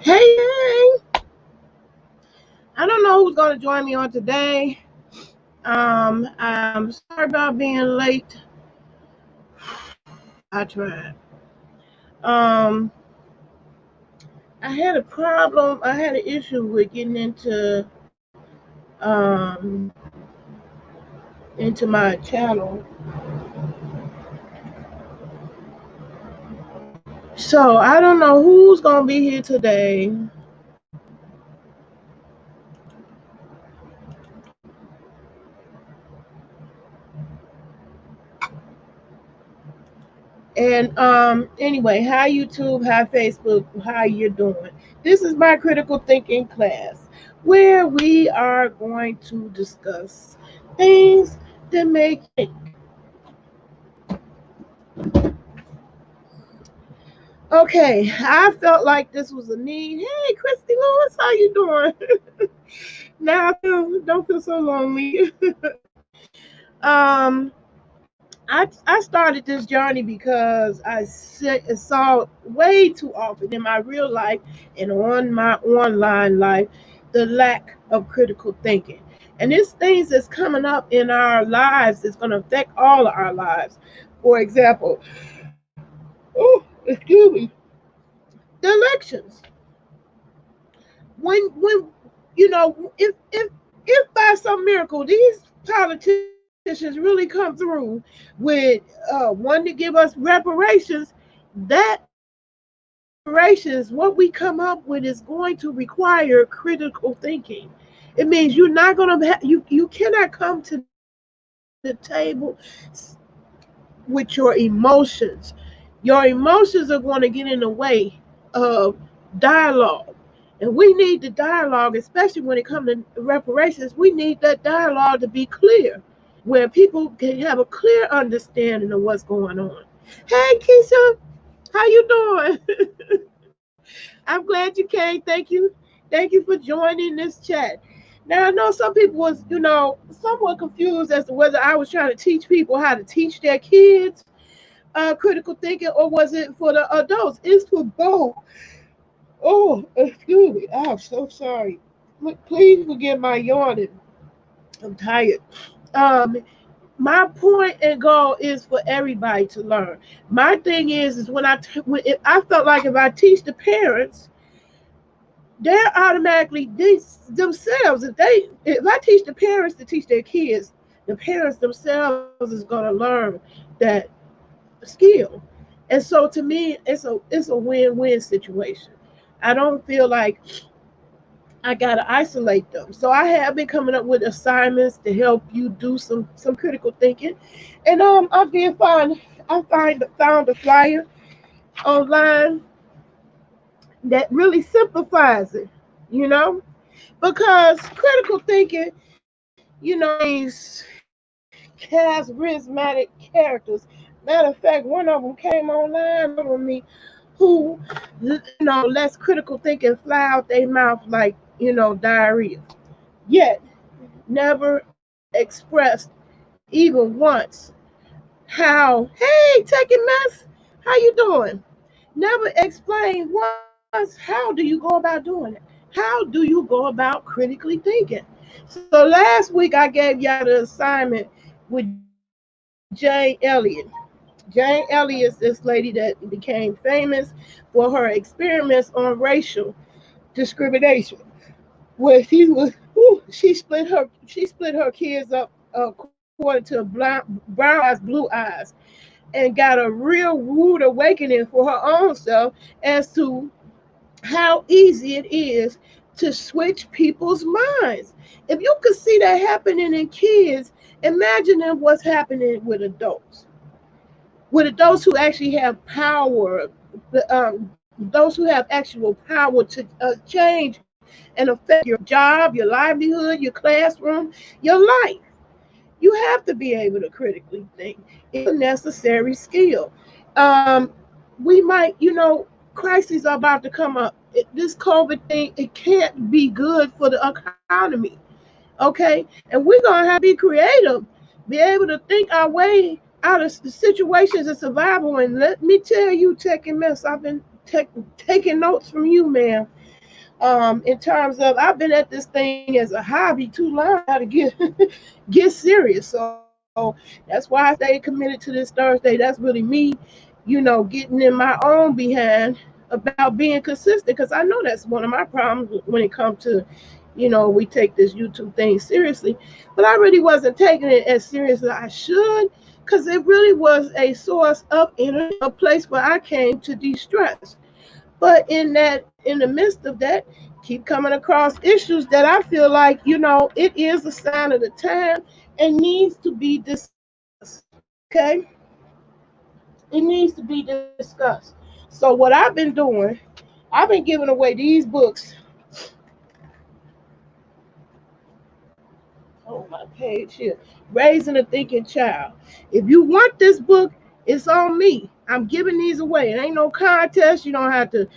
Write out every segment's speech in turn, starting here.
Hey, hey! I don't know who's going to join me on today. I'm sorry about being late. I tried. Um, I had a problem. I had an issue with getting um into my channel. So I don't know who's going to be here today. And anyway, hi YouTube, hi Facebook, how you doing? This is my critical thinking class where we are going to discuss things that make you think. Okay, I felt like this was a need. Hey, Christy Lewis, how you doing? Now don't feel so lonely. um, I started this journey because I saw way too often in my real life and on my online life the lack of critical thinking. And these things that's coming up in our lives is going to affect all of our lives. For example, oh, excuse me, the elections. When if by some miracle these politicians really come through with one to give us reparations, that reparations, what we come up with is going to require critical thinking. It means you're not going to you cannot come to the table with your emotions. Your emotions are going to get in the way of dialogue. And we need the dialogue, especially when it comes to reparations. We need that dialogue to be clear, where people can have a clear understanding of what's going on. Hey, Keisha, how you doing? I'm glad you came. Thank you for joining this chat. Now I know some people was, somewhat confused as to whether I was trying to teach people how to teach their kids critical thinking, or was it for the adults? It's for both. Oh, excuse me. I'm so sorry. Please forgive my yawning. I'm tired. Um, my point and goal is for everybody to learn. My thing is when if I felt like if I teach the parents, they're automatically themselves. If I teach the parents to teach their kids, the parents themselves is going to learn that skill. And so to me, it's a win-win situation. I don't feel like I gotta isolate them. So I have been coming up with assignments to help you do some critical thinking. And I found a flyer online that really simplifies it, you know? Because critical thinking, these charismatic characters. Matter of fact, one of them came online with me who, lets critical thinking fly out their mouth like, diarrhea. Yet, never expressed even once how, hey, taking mess, how you doing? Never explained once how do you go about doing it? How do you go about critically thinking? So last week I gave y'all the assignment with Jane Elliott. Jane Elliott is this lady that became famous for her experiments on racial discrimination, where she split her kids up according to brown eyes, blue eyes, and got a real rude awakening for her own self as to how easy it is to switch people's minds. If you could see that happening in kids, imagine what's happening with adults who actually have power, those who have actual power to change and affect your job, your livelihood, your classroom, your life. You have to be able to critically think. It's a necessary skill. Um, we might, crises are about to come up. This COVID thing, it can't be good for the economy. Okay? And we're going to have to be creative, be able to think our way out of situations of survival. And let me tell you, Tech and Mess, I've been taking notes from you, man. In terms of, I've been at this thing as a hobby too long now to get get serious. So that's why I stayed committed to this Thursday. That's really me, getting in my own behind about being consistent, because I know that's one of my problems when it comes to, we take this YouTube thing seriously, but I really wasn't taking it as serious as I should, because it really was a source of energy, a place where I came to de-stress. But in the midst of that, keep coming across issues that I feel like, it is a sign of the time and needs to be discussed. Okay? It needs to be discussed. So what I've been doing, I've been giving away these books. Oh, my page here. Raising a Thinking Child. If you want this book, it's on me. I'm giving these away. It ain't no contest. You don't have to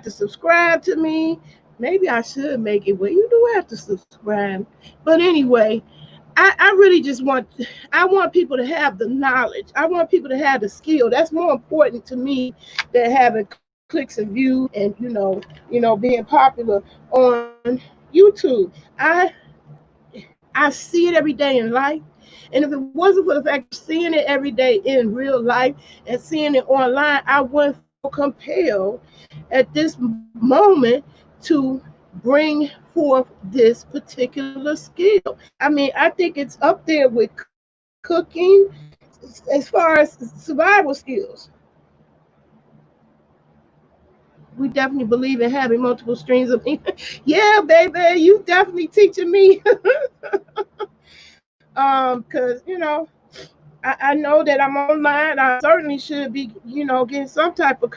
subscribe to me. Maybe I should make it where you do have to subscribe. But anyway, I really just want people to have the knowledge. I want people to have the skill. That's more important to me than having clicks and views and being popular on YouTube. I see it every day in life. And if it wasn't for the fact of seeing it every day in real life and seeing it online, I wouldn't feel compelled at this moment to bring forth this particular skill. I mean, I think it's up there with cooking as far as survival skills. We definitely believe in having multiple streams of income. Yeah, baby, you definitely teaching me. Because I know that I'm online. I certainly should be, getting some type of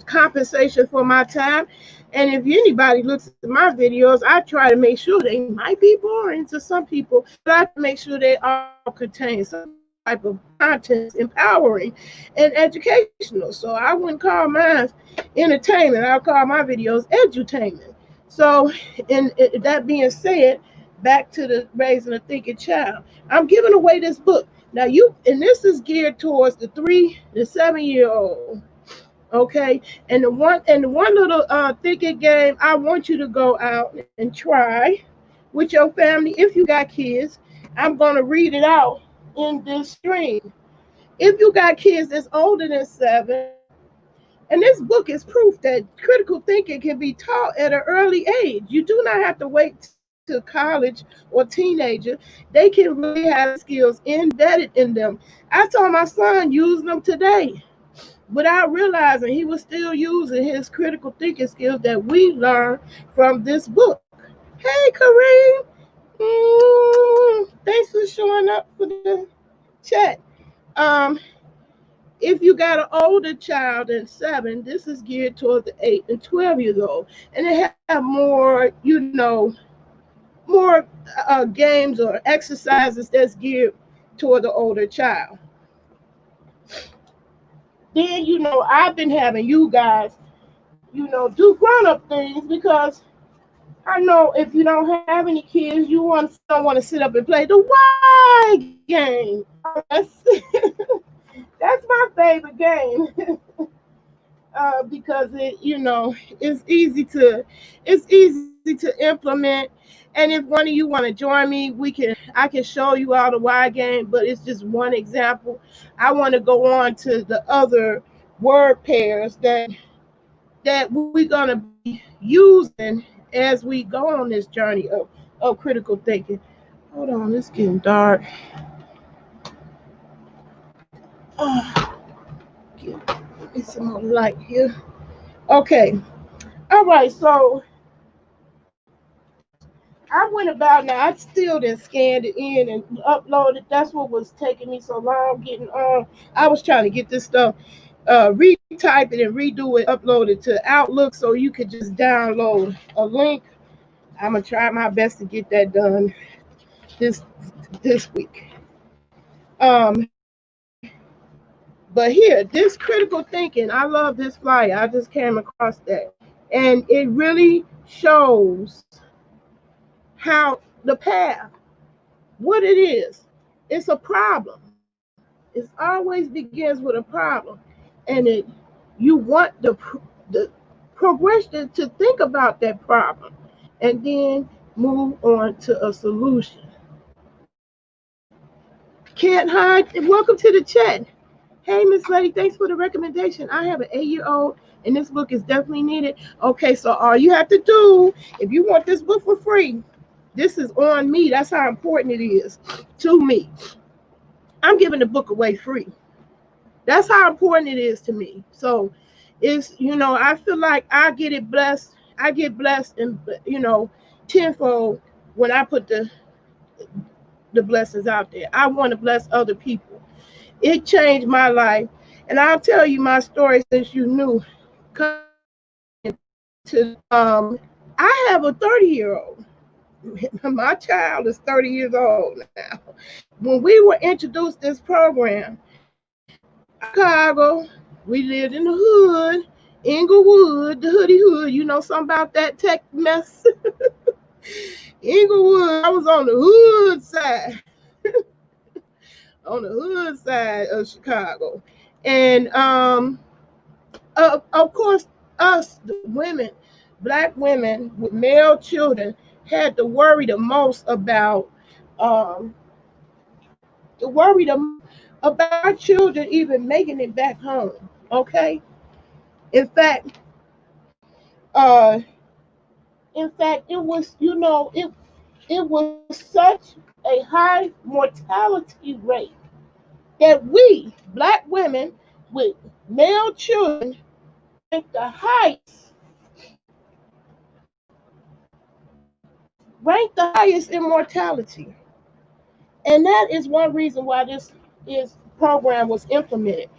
compensation for my time. And if anybody looks at my videos, I try to make sure they might be boring to some people, but I make sure they all contain some type of content, empowering and educational. So I wouldn't call mine entertainment. I'll call my videos edutainment. So, and that being said, back to the raising a thinking child. I'm giving away this book. Now and this is geared towards the 3 to 7 year old. Okay. And the one little thinking game I want you to go out and try with your family. If you got kids, I'm gonna read it out in this stream. If you got kids that's older than 7, and this book is proof that critical thinking can be taught at an early age. You do not have to wait to college or teenager. They can really have skills embedded in them. I saw my son using them today without realizing he was still using his critical thinking skills that we learned from this book. Hey, Kareem. Thanks for showing up for the chat. Um, if you got an older child than 7, this is geared toward the 8 and 12 years old, and they have more, more games or exercises that's geared toward the older child. Then I've been having you guys, do grown-up things, because I know if you don't have any kids, don't want to sit up and play the why game. That's my favorite game. Because it's easy to implement. And if one of you want to join me, I can show you all the Y game, but it's just one example. I want to go on to the other word pairs that we're gonna be using as we go on this journey of critical thinking. Hold on, it's getting dark. Get some more light here. Okay. All right, so I went about now. I still didn't scan it in and upload it. That's what was taking me so long getting on. I was trying to get this stuff, retype it and redo it, upload it to Outlook so you could just download a link. I'm gonna try my best to get that done this week. But here, this critical thinking, I love this flyer. I just came across that, and it really shows how the path, what it is. It's a problem. It always begins with a problem, and you want the progression to think about that problem, and then move on to a solution. Can't hide. Welcome to the chat. Hey, Miss Lady, thanks for the recommendation. I have an 8-year-old, and this book is definitely needed. Okay, so all you have to do, if you want this book for free, this is on me. That's how important it is to me. I'm giving the book away free. That's how important it is to me. So it's, I feel like I get it blessed. I get blessed and, tenfold when I put the blessings out there. I want to bless other people. It changed my life. And I'll tell you my story since you knew. I have a 30-year-old. My child is 30 years old now. When we were introduced this program, Chicago, we lived in the hood, Inglewood, the hoodie hood. You know something about that tech mess? Inglewood, I was on the hood side, on the hood side of Chicago. And of course, us, the women, black women with male children, had to worry the most about um, about our children even making it back home. Okay, in fact, uh, it was it was such a high mortality rate that we black women with male children ranked the highest in mortality. And that is one reason why this is program was implemented.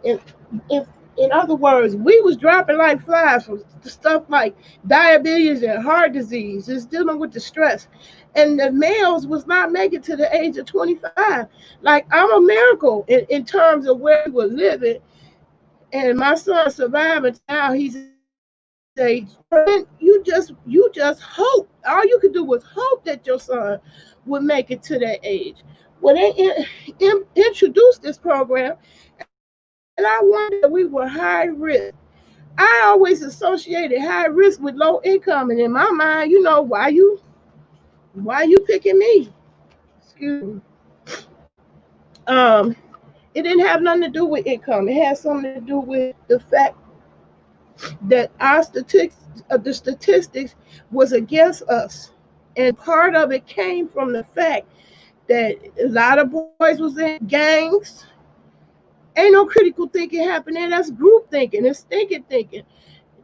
If, if in other words, we was dropping like flies from stuff like diabetes and heart disease, just dealing with the stress. And the males was not making to the age of 25. Like I'm a miracle in terms of where we were living. And my son survived and now he's age. You just hope. All you could do was hope that your son would make it to that age. When they introduced this program, and I wondered we were high risk. I always associated high risk with low income, and in my mind, why you picking me? Excuse me. Um, it didn't have nothing to do with income. It had something to do with the fact that the statistics was against us, and part of it came from the fact that a lot of boys was in gangs. Ain't no critical thinking happening. That's group thinking. It's thinking thinking.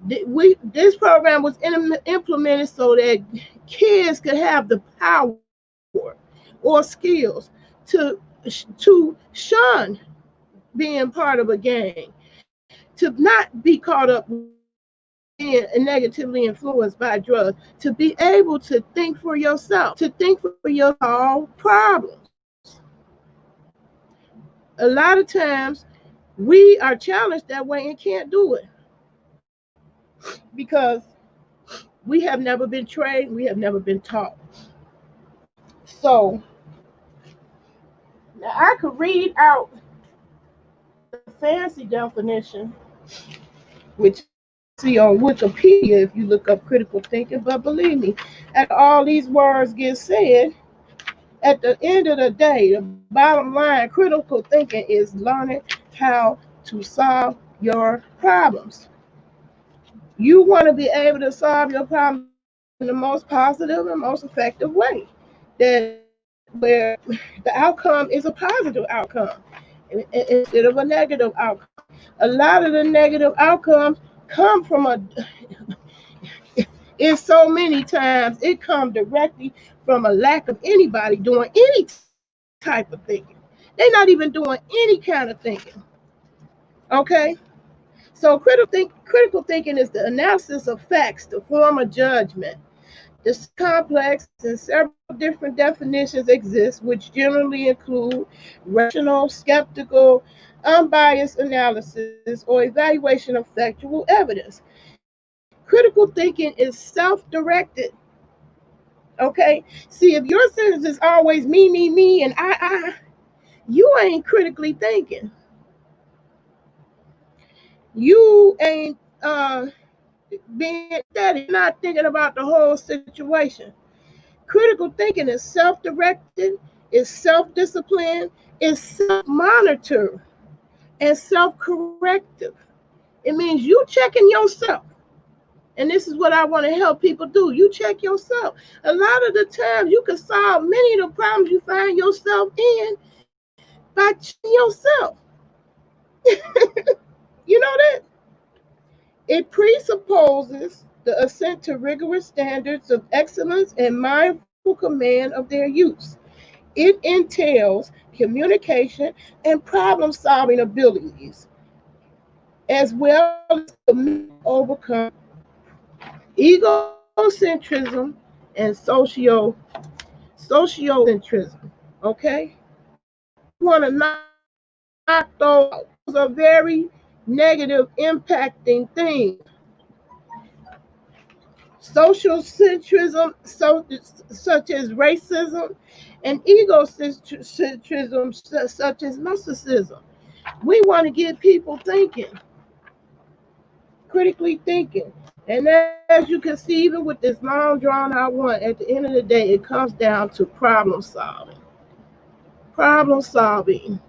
This program was implemented so that kids could have the power or skills to shun being part of a gang, to not be caught up being negatively influenced by drugs, to be able to think for yourself, to think for your problems. A lot of times we are challenged that way and can't do it because we have never been trained, we have never been taught. So now I could read out the fancy definition, which you can see on Wikipedia if you look up critical thinking, but believe me, after all these words get said, at the end of the day, the bottom line, critical thinking is learning how to solve your problems. You want to be able to solve your problems in the most positive and most effective way. That where the outcome is a positive outcome instead of a negative outcome. A lot of the negative outcomes come from It's so many times it comes directly from a lack of anybody doing any type of thinking. They're not even doing any kind of thinking. Okay? So critical thinking is the analysis of facts to form a judgment. This complex and several different definitions exist, which generally include rational, skeptical, unbiased analysis, or evaluation of factual evidence. Critical thinking is self-directed. Okay? See, if your sentence is always me, and you ain't critically thinking. You ain't being steady. You're not thinking about the whole situation. Critical thinking is self-directed, is self-disciplined, is self-monitored, and self-corrective. It means you checking yourself. And this is what I want to help people do. You check yourself. A lot of the times you can solve many of the problems you find yourself in by checking yourself. You know that? It presupposes the assent to rigorous standards of excellence and mindful command of their use. It entails communication and problem solving abilities, as well as commitment to overcome egocentrism and sociocentrism. Okay? We want to knock those out. Those are very negative, impacting things. Social centrism, such as racism, and egocentrism, such as narcissism. We want to get people thinking, critically thinking. And as you can see, even with this long drawn out one, at the end of the day, it comes down to problem solving. Problem solving,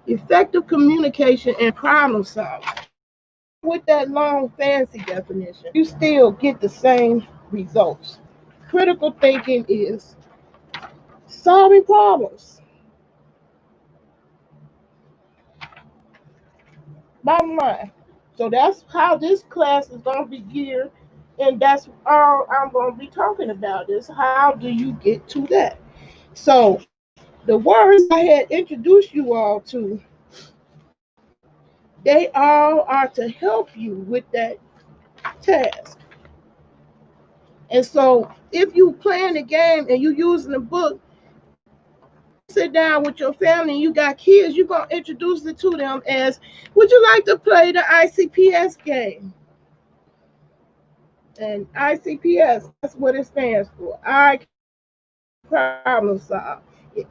effective communication, and problem solving. With that long, fancy definition, you still get the same results. Critical thinking is solving problems. Bottom line. So that's how this class is going to be geared, and that's all I'm going to be talking about is how do you get to that. So the words I had introduced you all to, they all are to help you with that task. And so if you playing the game and you using the book, sit down with your family and you got kids, you're going to introduce it to them as, would you like to play the I.C.P.S game? And I.C.P.S, that's what it stands for. I can problem solve.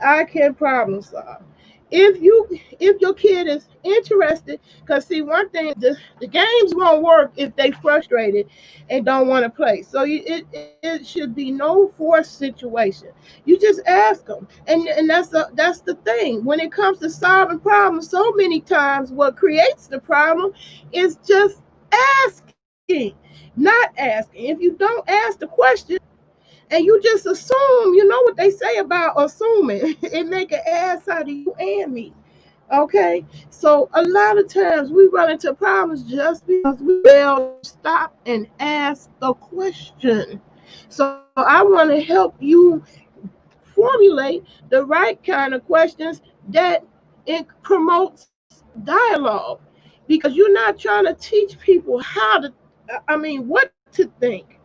I can problem solve. If your kid is interested, because see, one thing, the games won't work if they frustrated and don't want to play. So it should be no forced situation. You just ask them, and that's the thing. When it comes to solving problems, so many times what creates the problem is just asking, not asking. If you don't ask the question and you just assume, you know what they say about assuming, it make an ass out of you and me. Okay, so a lot of times we run into problems just because we fail to stop and ask the question. So I want to help you formulate the right kind of questions that it promotes dialogue, because you're not trying to teach people how to, what to think.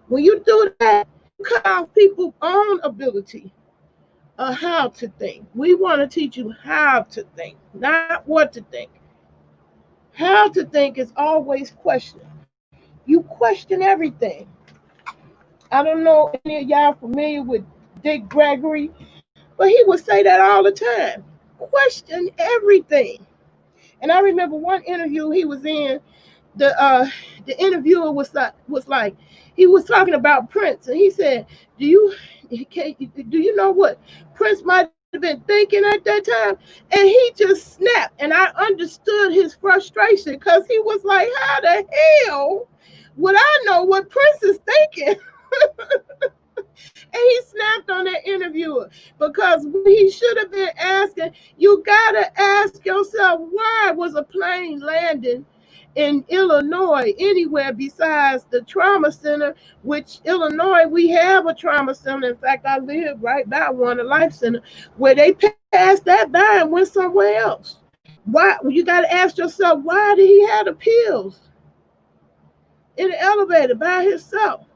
When you do that, you cut off people's own ability of how to think. We want to teach you how to think, not what to think. How to think is always questioning. You question everything. I don't know any of y'all familiar with Dick Gregory, but he would say that all the time. Question everything. And I remember one interview he was in, the interviewer was like he was talking about Prince, and he said, "Do you do you know what Prince might have been thinking at that time?" And he just snapped, and I understood his frustration because he was like, "How the hell would I know what Prince is thinking?" And he snapped on that interviewer because he should have been asking, you gotta ask yourself, why was a plane landing in Illinois, anywhere besides the trauma center, which Illinois, we have a trauma center. In fact, I live right by one, a life center, where they passed that by and went somewhere else. Why? You got to ask yourself, why did he have the pills in the elevator by himself?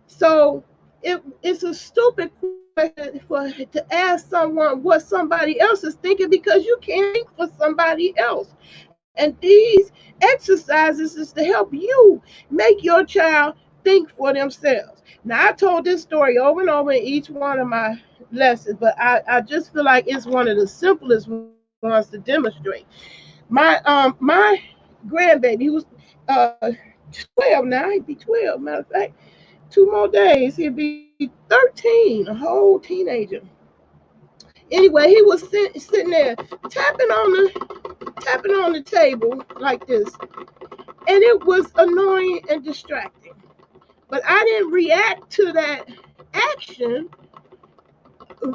So it's a stupid question to ask someone what somebody else is thinking, because you can't think for somebody else. And these exercises is to help you make your child think for themselves. Now, I told this story over and over in each one of my lessons, but I just feel like it's one of the simplest ones to demonstrate. My grandbaby, he was uh 12 now, he'd be 12, matter of fact. 2 more days, he'd be 13, a whole teenager. Anyway, he was sitting there tapping on the table like this, and it was annoying and distracting. But I didn't react to that action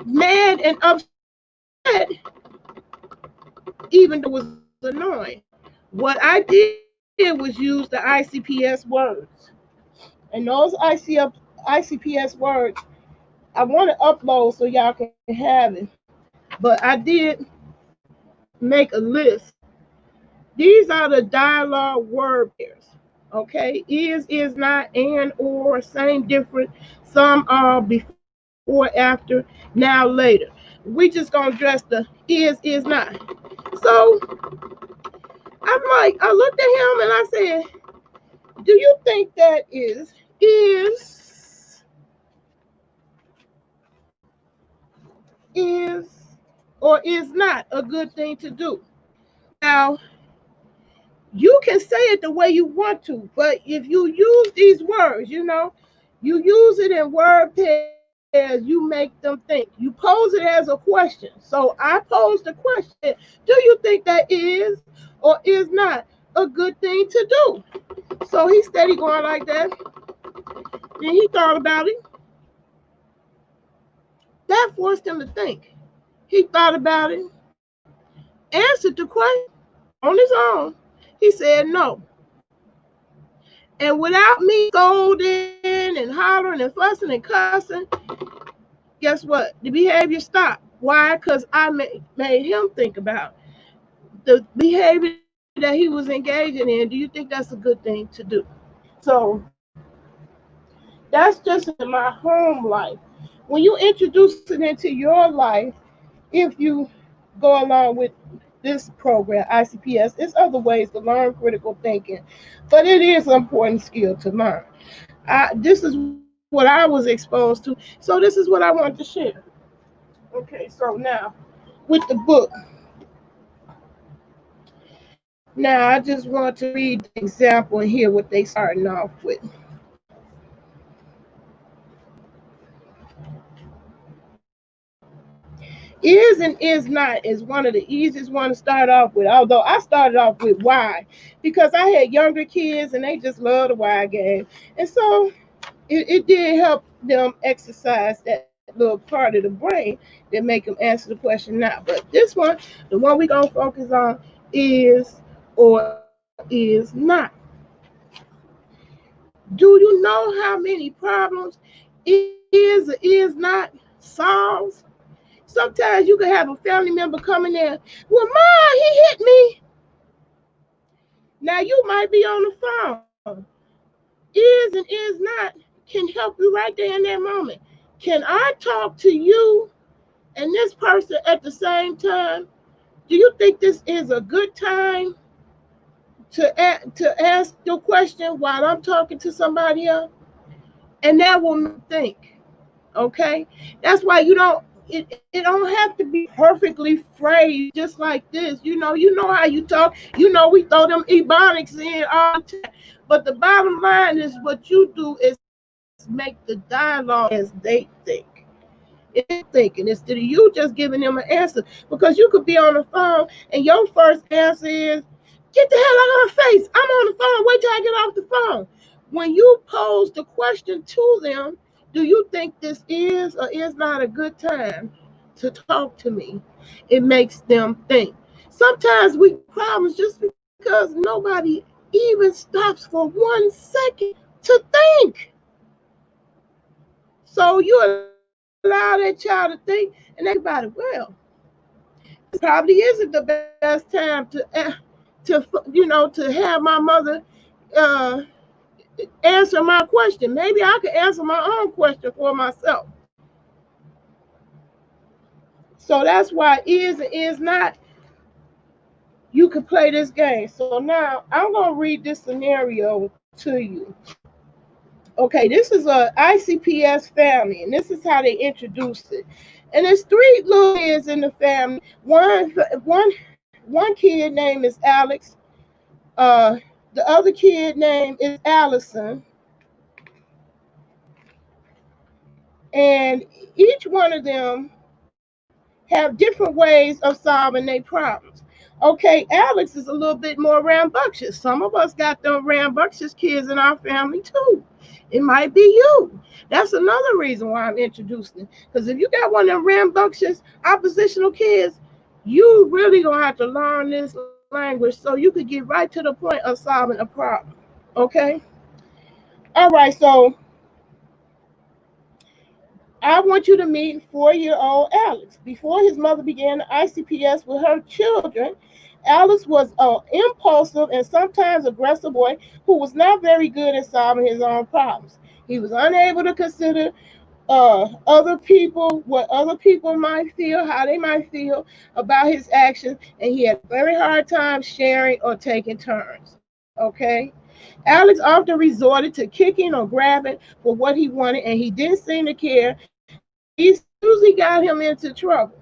mad and upset, even though it was annoying. What I did was use the I.C.P.S words. And those I.C.P.S words, I want to upload so y'all can have it. But I did make a list. These are the dialogue word pairs. Okay, is not, and, or, same, different, some are, before, after, now, later. We just gonna address the is not. So I looked at him and I said, do you think that is is or is not a good thing to do? Now, you can say it the way you want to, but if you use these words, you use it in word pairs, you make them think. You pose it as a question. So I posed the question, do you think that is or is not a good thing to do? So he steady going like that. Then he thought about it. That forced him to think. He thought about it, answered the question on his own. He said no. And without me scolding and hollering and fussing and cussing, guess what? The behavior stopped. Why? Because I made him think about the behavior that he was engaging in. Do you think that's a good thing to do? So that's just in my home life. When you introduce it into your life, if you go along with this program, I.C.P.S, there's other ways to learn critical thinking, but it is an important skill to learn. This is what I was exposed to, so this is what I want to share. Okay, so now with the book, now I just want to read the example and hear what they starting off with. Is and is not is one of the easiest ones to start off with. Although I started off with why, because I had younger kids and they just love the why game, and so it did help them exercise that little part of the brain that make them answer the question now. But this one, the one we gonna focus on, is or is not. Do you know how many problems is or is not solves? Sometimes you can have a family member come in there, well, Ma, he hit me. Now you might be on the phone. Is and is not can help you right there in that moment. Can I talk to you and this person at the same time? Do you think this is a good time to ask your question while I'm talking to somebody else? And that will make you think. Okay, that's why it don't have to be perfectly phrased just like this. You know how you talk. We throw them ebonics in all the time. But the bottom line is, what you do is make the dialogue as they think. It's thinking instead of you just giving them an answer, because you could be on the phone and your first answer is, get the hell out of my face, I'm on the phone, wait till I get off the phone. When you pose the question to them, do you think this is or is not a good time to talk to me? It makes them think. Sometimes we have problems just because nobody even stops for 1 second to think. So you allow that child to think and they think about it. Well, this probably isn't the best time to have my mother uh, answer my question. Maybe I could answer my own question for myself. So that's why is and is not. You can play this game. So now I'm gonna read this scenario to you. Okay, this is a I.C.P.S family, and this is how they introduced it. And there's three little kids in the family. One kid name is Alex. Uh, the other kid name is Allison, and each one of them have different ways of solving their problems. Okay, Alex is a little bit more rambunctious. Some of us got them rambunctious kids in our family too. It might be you. That's another reason why I'm introducing it. Because if you got one of them rambunctious oppositional kids, you really gonna have to learn this language so you could get right to the point of solving a problem. Okay? All right, so I want you to meet 4-year-old Alex. Before his mother began the I.C.P.S with her children, Alex was an impulsive and sometimes aggressive boy who was not very good at solving his own problems. He was unable to consider other people, what other people might feel, how they might feel about his actions, and he had a very hard time sharing or taking turns. Okay? Alex often resorted to kicking or grabbing for what he wanted, and he didn't seem to care. These usually got him into trouble.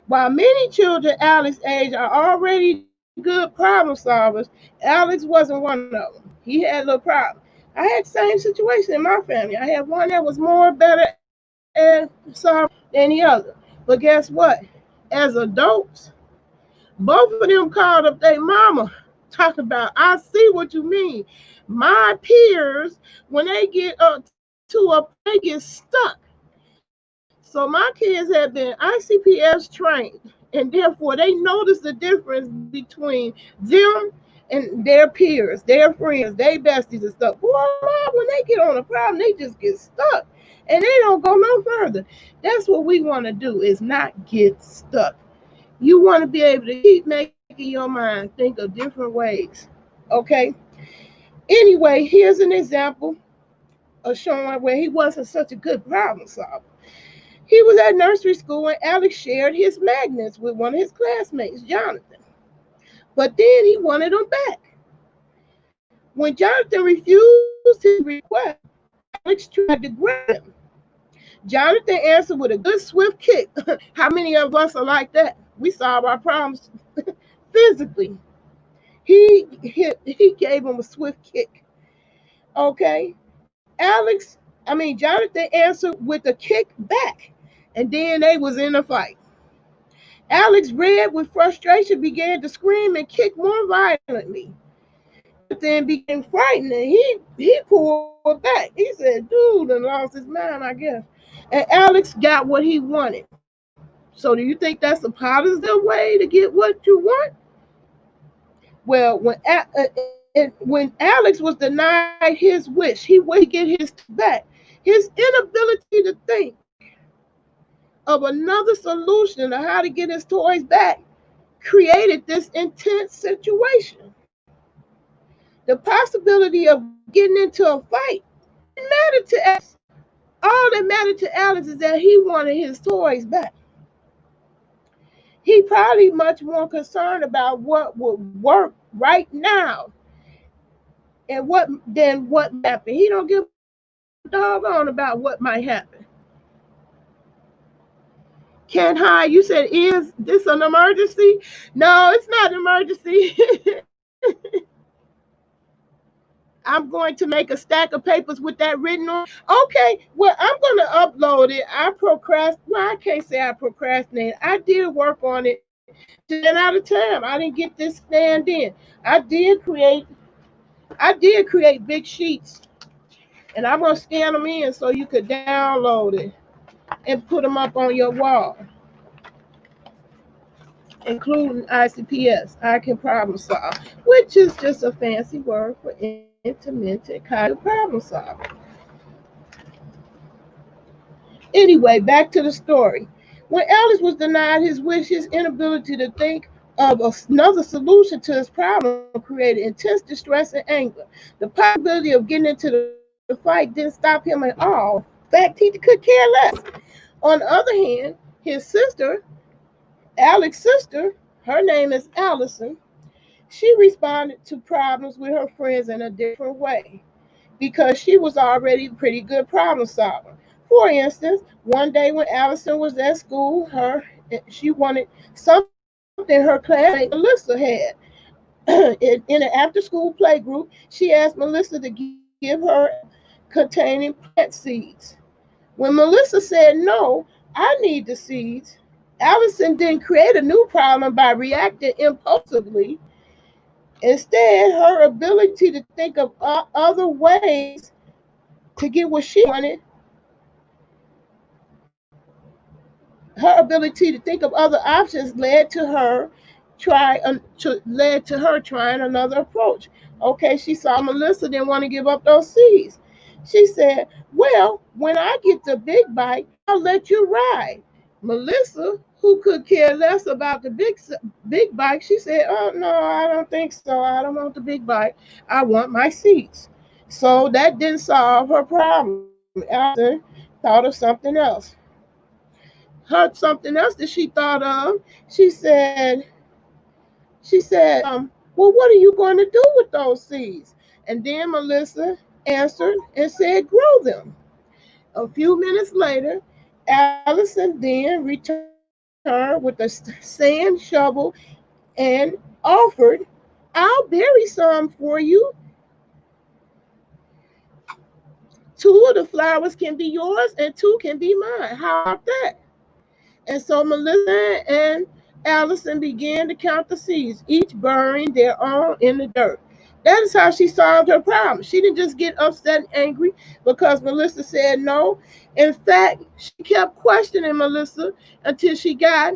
While many children Alex's age are already good problem solvers, Alex wasn't one of them. He had little problems. I had the same situation in my family. I had one that was more better at solving than the other. But guess what? As adults, both of them called up their mama talking about, I see what you mean. My peers, when they get up to a point, they get stuck. So my kids have been I.C.P.S trained, and therefore they notice the difference between them and their peers, their friends, their besties and stuff. Boy, when they get on a problem, they just get stuck and they don't go no further. That's what we want to do, is not get stuck. You want to be able to keep making your mind think of different ways. Okay? Anyway, here's an example of showing where he wasn't such a good problem solver. He was at nursery school and Alex shared his magnets with one of his classmates, Jonathan. But then he wanted them back. When Jonathan refused his request, Alex tried to grab him. Jonathan answered with a good swift kick. How many of us are like that? We solve our problems physically. He gave him a swift kick. Okay. Jonathan answered with a kick back. And then they was in a fight. Alex, red with frustration, began to scream and kick more violently. Jonathan became frightened and he pulled back. He said, dude, and lost his mind, I guess. And Alex got what he wanted. So do you think that's a positive way to get what you want? Well, when Alex was denied his wish, he waited to get his back. His inability to think of another solution of how to get his toys back created this intense situation. The possibility of getting into a fight didn't matter to Alex. All that mattered to Alex is that he wanted his toys back. He probably much more concerned about what would work right now and what might happen. He don't give a doggone about what might happen. Ken High, you said, is this an emergency? No, it's not an emergency. I'm going to make a stack of papers with that written on. Okay, well, I'm going to upload it. I can't say I procrastinated. I did work on it 10 out of 10. I didn't get this scanned in. I did create big sheets, and I'm going to scan them in so you could download it and put them up on your wall. including I.C.P.S. I can problem solve, which is just a fancy word for intermittent cognitive problem solving. Anyway, back to the story. When Alice was denied his wish, his inability to think of another solution to his problem created intense distress and anger. The possibility of getting into the fight didn't stop him at all. In fact, he could care less. On the other hand, his sister, Alex's sister, her name is Allison, she responded to problems with her friends in a different way because she was already a pretty good problem solver. For instance, one day when Allison was at school, she wanted something her classmate Melissa had. In an after-school play group, she asked Melissa to give her containing plant seeds. When Melissa said no, I need the seeds, Allison didn't create a new problem by reacting impulsively. Instead, her ability to think of other ways to get what she wanted, her ability to think of other options led to her trying another approach. Okay, she saw Melissa didn't want to give up those seeds. She said, "Well, when I get the big bite, I'll let you ride." Melissa, who could care less about the big bite, she said, "Oh no, I don't think so. I don't want the big bite. I want my seeds." So that didn't solve her problem. Allison thought of something else. Something else that she thought of. She said, well, what are you going to do with those seeds? And then Melissa answered and said, grow them. A few minutes later, Allison then returned with a sand shovel and offered, I'll bury some for you. Two of the flowers can be yours and two can be mine. How about that? And so Melissa and Allison began to count the seeds, each burying their own in the dirt. That is how she solved her problem. She didn't just get upset and angry because Melissa said no. In fact, she kept questioning Melissa until she got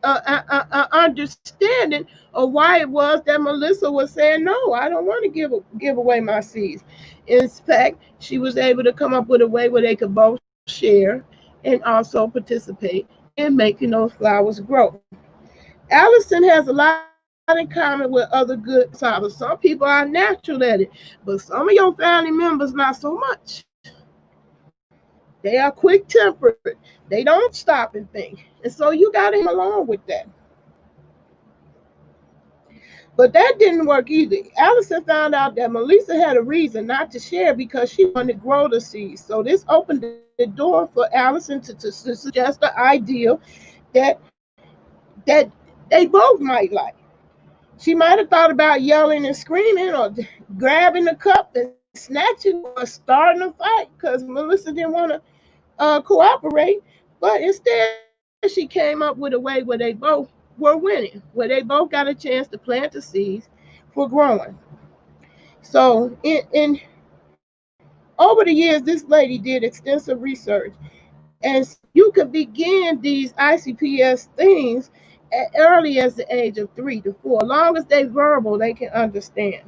an understanding of why it was that Melissa was saying no. I don't want to give away my seeds. In fact, she was able to come up with a way where they could both share and also participate in making those flowers grow. Allison has a lot in common with other good solvers. Some people are natural at it, but some of your family members not so much. They are quick tempered. They don't stop and think. And so you got to help them along with that. But that didn't work either. Allison found out that Melissa had a reason not to share because she wanted to grow the seeds. So this opened the door for Allison to suggest the idea that that they both might like. She might have thought about yelling and screaming or grabbing the cup and snatching or starting a fight because Melissa didn't want to cooperate. But instead, she came up with a way where they both were winning, where they both got a chance to plant the seeds for growing. So, over the years, this lady did extensive research, and so you could begin these I.C.P.S. things as early as the age of 3 to 4. As long as they verbal, they can understand.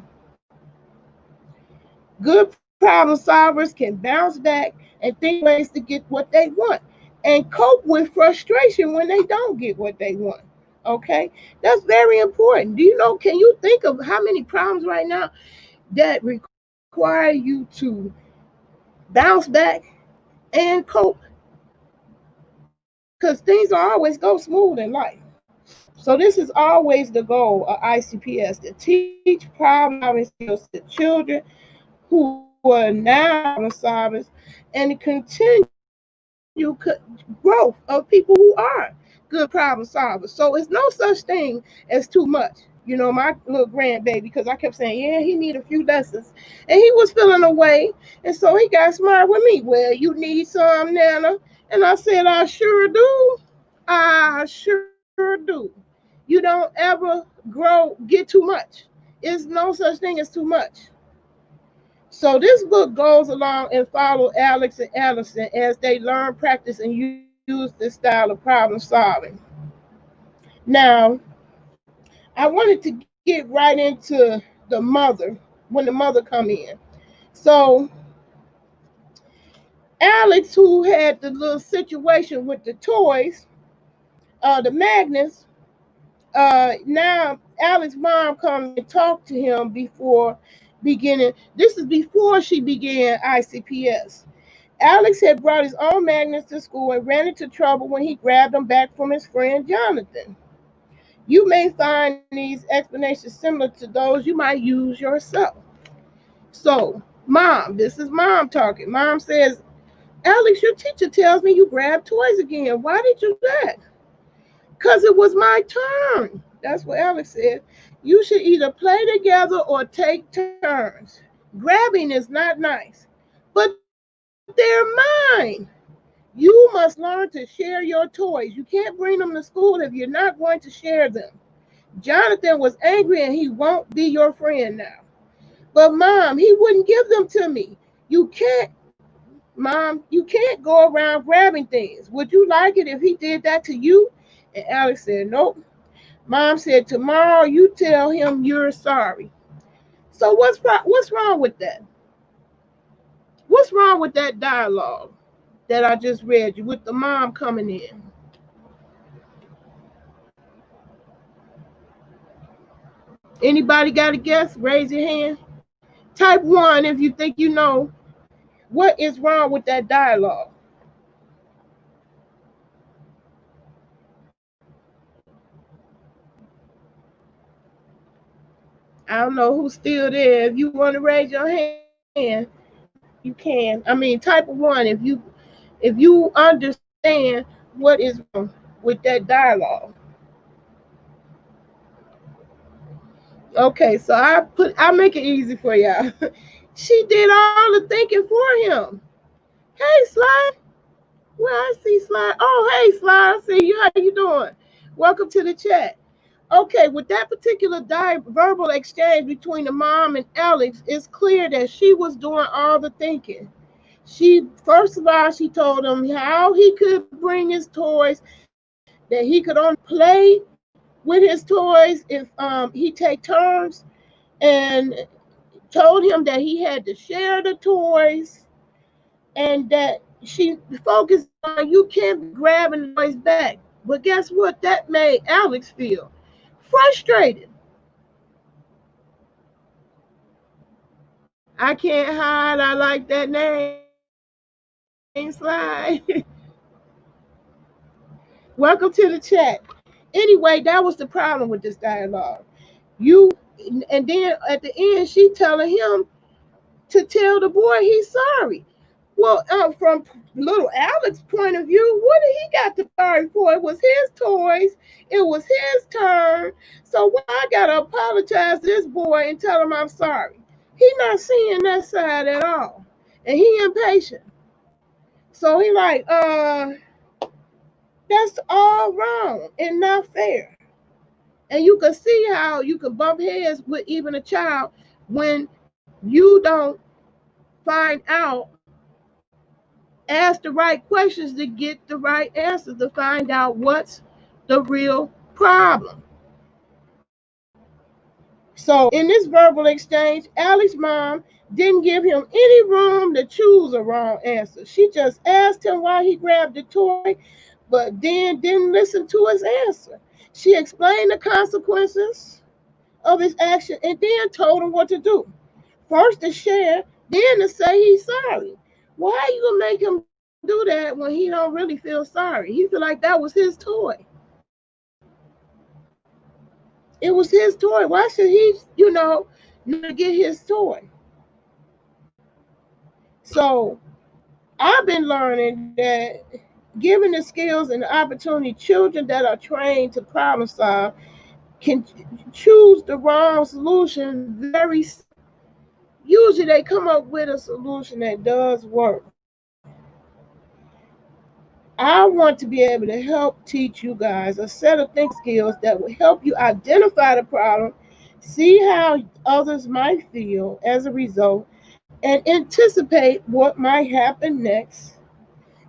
Good problem solvers can bounce back and think of ways to get what they want and cope with frustration when they don't get what they want. Okay, that's very important. Do you know? Can you think of how many problems right now that require you to bounce back and cope? Because things don't always go smooth in life. So this is always the goal of I.C.P.S. to teach problem solving skills to children who are now problem solvers and to continue growth of people who are good problem solvers. So it's no such thing as too much. You know, my little grandbaby, because I kept saying, yeah, he need a few lessons. And he was feeling away. And so he got smart with me. Well, you need some, Nana. And I said, I sure do. I sure do. You don't ever get too much. It's no such thing as too much. So this book goes along and follow Alex and Allison as they learn, practice, and use this style of problem solving. Now, I wanted to get right into the mother when the mother come in. So Alex, who had the little situation with the toys, the magnets, now Alex's mom comes and talked to him before beginning. This is before she began I.C.P.S. Alex had brought his own magnets to school and ran into trouble when he grabbed them back from his friend Jonathan. You may find these explanations similar to those you might use yourself. So, mom, this is mom talking. Mom says, Alex, your teacher tells me you grabbed toys again. Why did you do that? Because it was my turn. That's what Alex said. You should either play together or take turns. Grabbing is not nice, but they're mine. You must learn to share your toys. You can't bring them to school if you're not going to share them. Jonathan was angry and he won't be your friend now. But mom, he wouldn't give them to me. You can't, mom, you can't go around grabbing things. Would you like it if he did that to you? And Alex said, nope. Mom said, tomorrow you tell him you're sorry. So what's wrong with that? What's wrong with that dialogue that I just read you with the mom coming in? Anybody got a guess? Raise your hand. Type 1 if you think you know what is wrong with that dialogue. I don't know who's still there. If you want to raise your hand, you can. I mean, type 1 if you understand what is wrong with that dialogue. Okay, so I make it easy for y'all. She did all the thinking for him. Hey, Sly. Well, I see Sly. Oh, hey, Sly. I see you. How you doing? Welcome to the chat. Okay, with that particular verbal exchange between the mom and Alex, it's clear that she was doing all the thinking. She first of all, she told him how he could bring his toys, that he could only play with his toys if he take turns, and told him that he had to share the toys, and that she focused on you can't be grabbing the toys back. But guess what? That made Alex feel frustrated. I can't hide. I like that name, Slide. Welcome to the chat. Anyway, that was the problem with this dialogue. You and then at the end, she telling him to tell the boy he's sorry. Well, from little Alex's point of view, what did he got to sorry for? It was his toys. It was his turn. So why I gotta apologize to this boy and tell him I'm sorry? He not seeing that side at all, and he impatient. So he like, that's all wrong and not fair. And you can see how you can bump heads with even a child when you don't find out, ask the right questions to get the right answers to find out what's the real problem. So in this verbal exchange, Alex's mom didn't give him any room to choose a wrong answer. She just asked him why he grabbed the toy, but then didn't listen to his answer. She explained the consequences of his action and then told him what to do. First to share, then to say he's sorry. Why are you gonna make him do that when he don't really feel sorry? He feel like that was his toy. It was his toy. Why should he, not get his toy? So I've been learning that given the skills and the opportunity, children that are trained to problem solve can choose the wrong solution very. Usually they come up with a solution that does work. I want to be able to help teach you guys a set of thinking skills that will help you identify the problem, see how others might feel as a result, and anticipate what might happen next,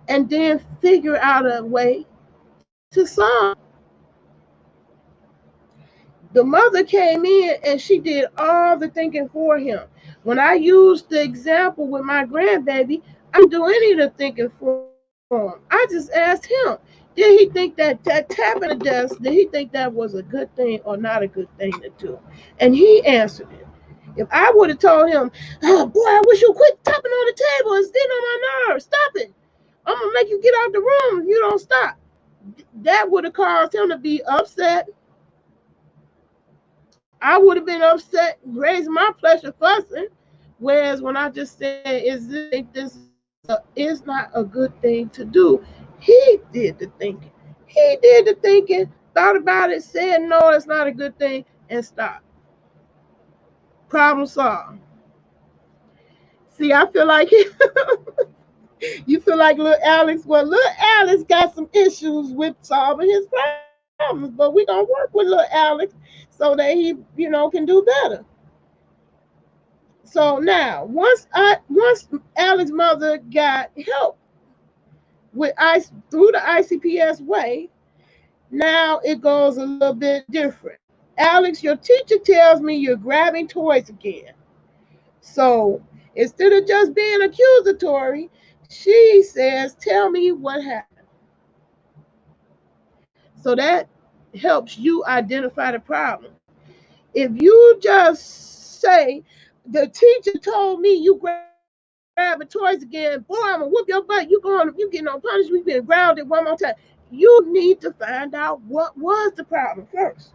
and then figure out a way to solve. The mother came in and she did all the thinking for him. When I used the example with my grandbaby, I didn't do any of the thinking for him. I just asked him, did he think that tapping the desk, did he think that was a good thing or not a good thing to do? And he answered it. If I would have told him, oh boy, I wish you quit tapping on the table and sitting on my nerves, stop it. I'm gonna make you get out the room if you don't stop. That would have caused him to be upset. I would have been upset, raising my pressure, fussing. Whereas when I just said, is not a good thing to do, he did the thinking. He did the thinking, thought about it, said no, it's not a good thing, and stopped. Problem solved. See, I feel like you feel like little Alex. Well, little Alex got some issues with solving his problems, but we're gonna work with little Alex so that he can do better. So now, once Alex's mother got help with through the I.C.P.S way, now it goes a little bit different. Alex, your teacher tells me you're grabbing toys again. So instead of just being accusatory, she says, "Tell me what happened." So that helps you identify the problem. If you just say, "The teacher told me you grabbing toys again, boy, I'm gonna whoop your butt. You getting on punishment, you being grounded one more time." You need to find out what was the problem first.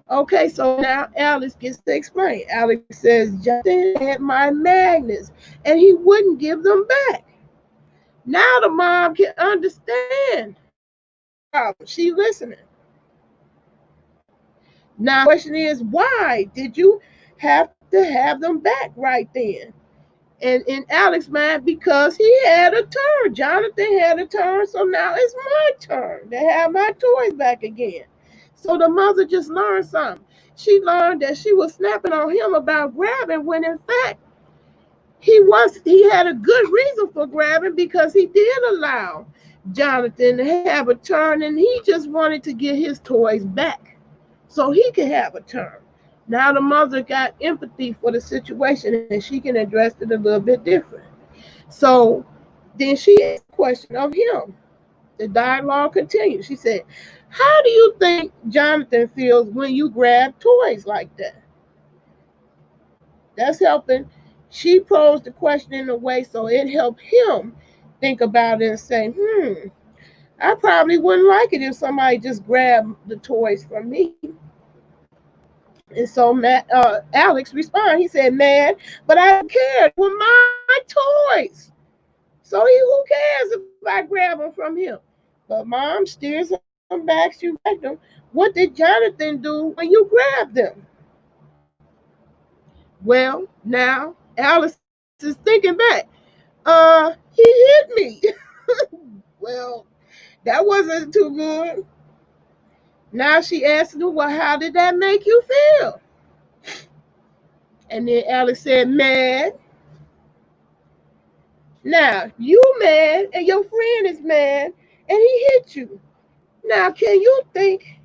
Okay, so now Alex gets to explain. Alex says, "Justin had my magnets and he wouldn't give them back." Now the mom can understand the problem. She listening. Now the question is, why did you have to have them back right then? And in Alex's mind, because he had a turn. Jonathan had a turn, so now it's my turn to have my toys back again. So the mother just learned something. She learned that she was snapping on him about grabbing when in fact he had a good reason for grabbing, because he did allow Jonathan to have a turn and he just wanted to get his toys back so he could have a turn. Now the mother got empathy for the situation and she can address it a little bit different. So then she asked a question of him. The dialogue continued. She said, "How do you think Jonathan feels when you grab toys like that?" That's helping. She posed the question in a way so it helped him think about it and say, I probably wouldn't like it if somebody just grabbed the toys from me. And so Alex responded. He said, "Mad, but I don't care. They were my toys. So who cares if I grab them from him?" But mom steers him back. She backed him. "What did Jonathan do when you grabbed them?" Well, now Alice is thinking back. He hit me. Well, that wasn't too good. Now she asked him, "Well, how did that make you feel?" And then Alex said, "Mad." Now you mad and your friend is mad and he hit you. Now can you think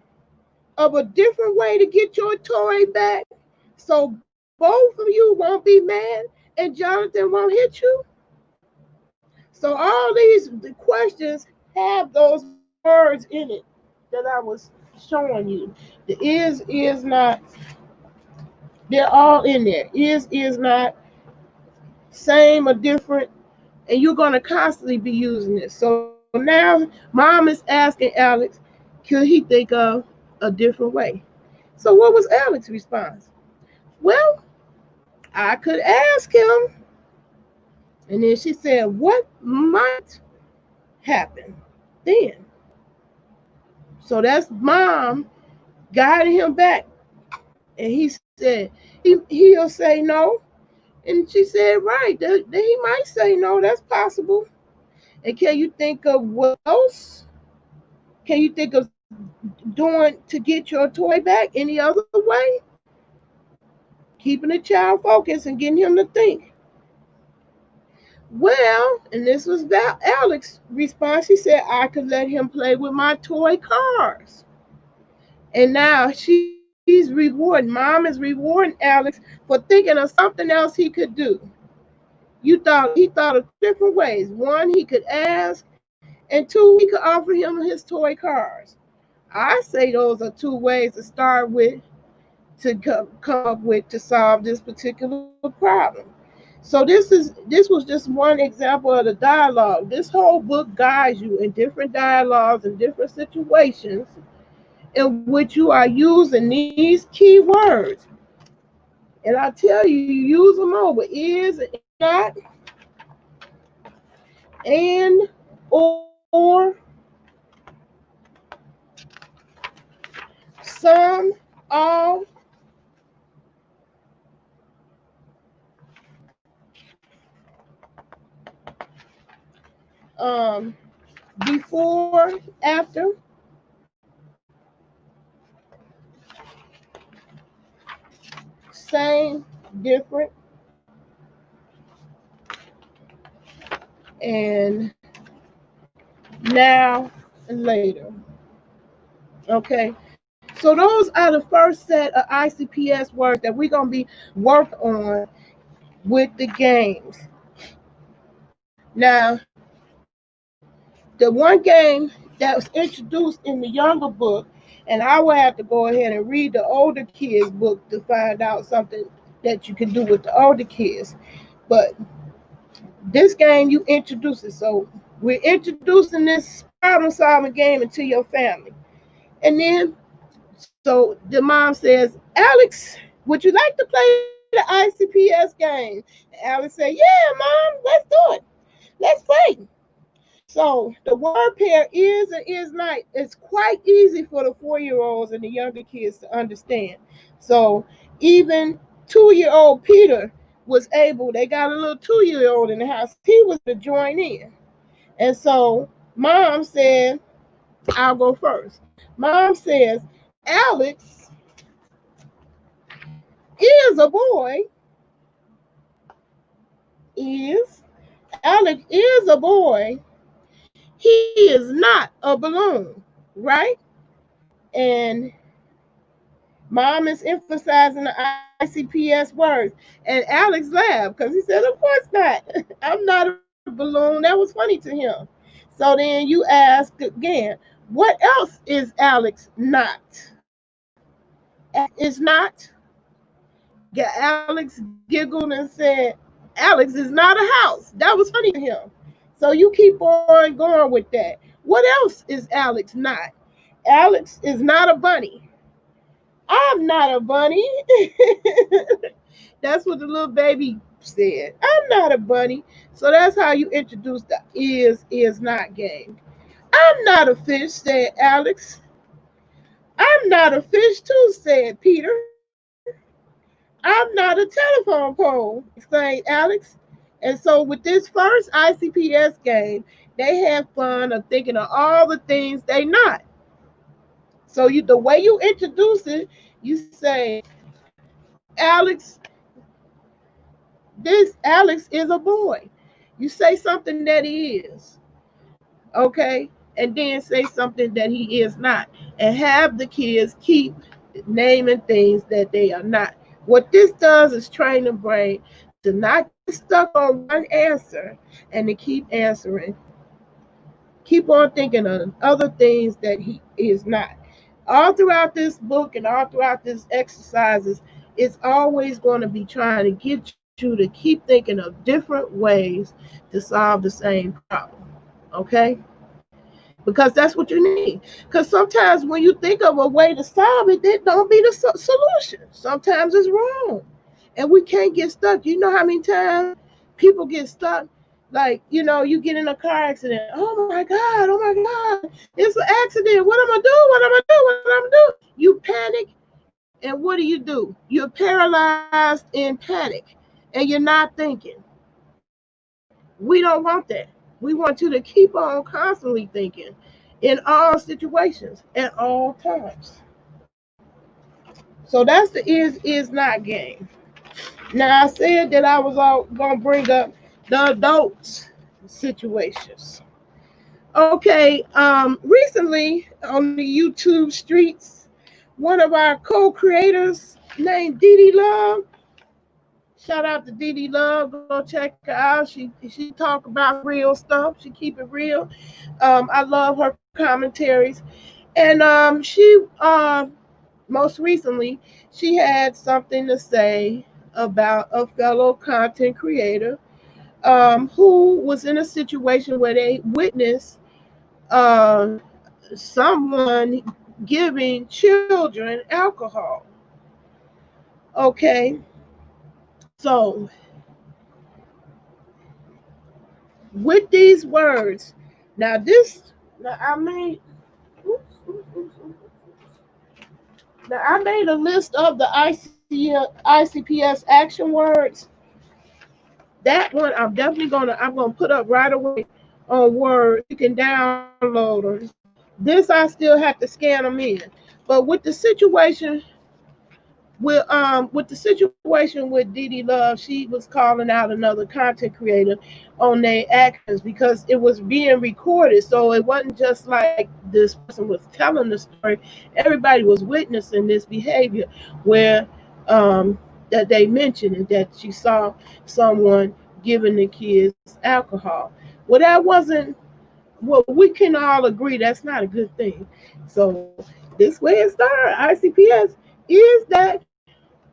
of a different way to get your toy back so both of you won't be mad and Jonathan won't hit you? So all these questions have those words in it that I was showing you. The is not, they're all in there. Is not, same or different, and you're going to constantly be using this. So now mom is asking Alex, could he think of a different way? So what was Alex's response? "Well, I could ask him." And then she said, "What might happen then?" So that's mom guiding him back. And he said, he'll say no. And she said, right, he might say no. That's possible. And can you think of what else? Can you think of doing to get your toy back any other way? Keeping the child focused and getting him to think. Well, and this was Alex's response. She said, "I could let him play with my toy cars." And now she rewarding, mom is rewarding Alex for thinking of something else he could do. He thought of different ways. One, he could ask, and two, he could offer him his toy cars. I say those are two ways to start with to come up with to solve this particular problem. So this was just one example of the dialogue. This whole book guides you in different dialogues and different situations in which you are using these key words. And I tell you, you use them over is, not, and, or, some, all, um, before, after, same, different, and now and later. Okay. So those are the first set of I.C.P.S words that we're gonna be work on with the games. Now, the one game that was introduced in the younger book, and I will have to go ahead and read the older kids' book to find out something that you can do with the older kids. But this game you introduce it. So we're introducing this problem solving game into your family. And then so the mom says, Alex, would you like to play the I.C.P.S game? And Alex said, yeah, mom, let's do it. Let's play. So the word pair is and is not. It's quite easy for the 4-year-olds and the younger kids to understand. So even 2-year-old Peter was able, they got a little 2-year-old in the house. He was to join in. And so mom said, I'll go first. Mom says, Alex is a boy, is, Alex is a boy. He is not a balloon, right? And mom is emphasizing the I.C.P.S words. And Alex laughed because he said, of course not. I'm not a balloon. That was funny to him. So then you ask again, what else is Alex not? Alex is not. Alex giggled and said, Alex is not a house. That was funny to him. So you keep on going with that. What else is Alex not? Alex is not a bunny. I'm not a bunny. That's what the little baby said. I'm not a bunny. So that's how you introduce the is not game. I'm not a fish, said Alex. I'm not a fish too, said Peter. I'm not a telephone pole, exclaimed Alex. And so with this first I.C.P.S game, they have fun of thinking of all the things they not. So the way you introduce it, you say, Alex, this Alex is a boy. You say something that he is, okay, and then say something that he is not, and have the kids keep naming things that they are not. What this does is train the brain to not get stuck on one answer and to keep answering, keep on thinking of other things that he is not. All throughout this book and all throughout this exercises, it's always going to be trying to get you to keep thinking of different ways to solve the same problem. Okay? Because that's what you need. Because sometimes when you think of a way to solve it, that don't be the solution. Sometimes it's wrong. And we can't get stuck. You know how many times people get stuck? Like, you get in a car accident. Oh my God, oh my God. It's an accident. What am I do? What am I do? What am I do? You panic. And what do? You're paralyzed in panic. And you're not thinking. We don't want that. We want you to keep on constantly thinking in all situations at all times. So that's the is not game. Now I said that I was all gonna bring up the adults situations. Okay, recently on the YouTube streets, one of our co-creators named Dee Dee Love. Shout out to Dee Dee Love. Go check her out. She talk about real stuff. She keep it real. I love her commentaries. And most recently she had something to say about a fellow content creator who was in a situation where they witnessed uh, someone giving children alcohol. Okay, so with these words, now this, now I made, oops, oops, oops, oops. Now I made a list of the ICPS action words. That one I'm gonna put up right away on Word. You can download them. This I still have to scan them in. But with the situation with Dee Dee Love, she was calling out another content creator on their actions because it was being recorded. So it wasn't just like this person was telling the story. Everybody was witnessing this behavior where that they mentioned and that she saw someone giving the kids alcohol. Well, that wasn't, well, we can all agree that's not a good thing. So this way it started. ICPS, is that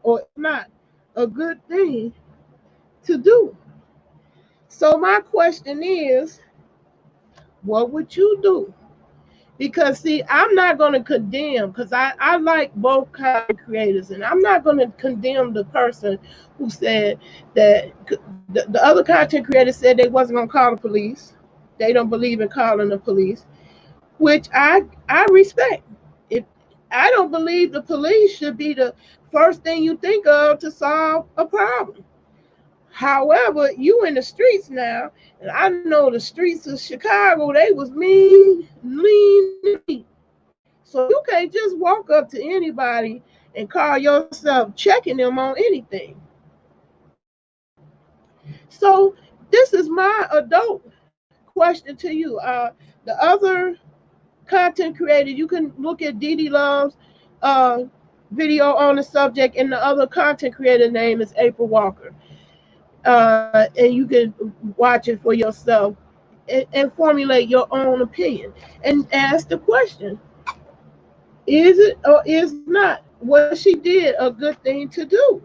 or is not a good thing to do? So my question is, what would you do? Because see, I'm not going to condemn, because I like both content creators, and I'm not going to condemn the person who said that the other content creator said they wasn't going to call the police. They don't believe in calling the police, which I respect. If I don't believe the police should be the first thing you think of to solve a problem. However, you in the streets now, and I know the streets of Chicago, they was mean, lean, and mean. So you can't just walk up to anybody and call yourself checking them on anything. So this is my adult question to you. The other content creator, you can look at Dee Dee Love's uh, video on the subject, and the other content creator name is April Walker. And you can watch it for yourself and formulate your own opinion and ask the question: is it or is not what she did a good thing to do?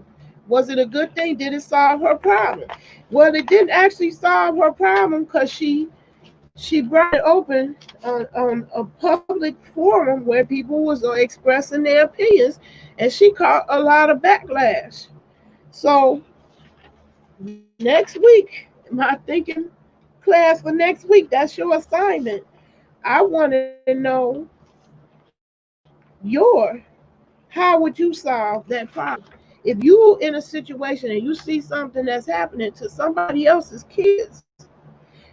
Was it a good thing? Did it solve her problem? Well, it didn't actually solve her problem because she brought it open on a public forum where people was expressing their opinions, and she caught a lot of backlash. So next week, my thinking class for next week, that's your assignment. I want to know how would you solve that problem? If you in a situation and you see something that's happening to somebody else's kids,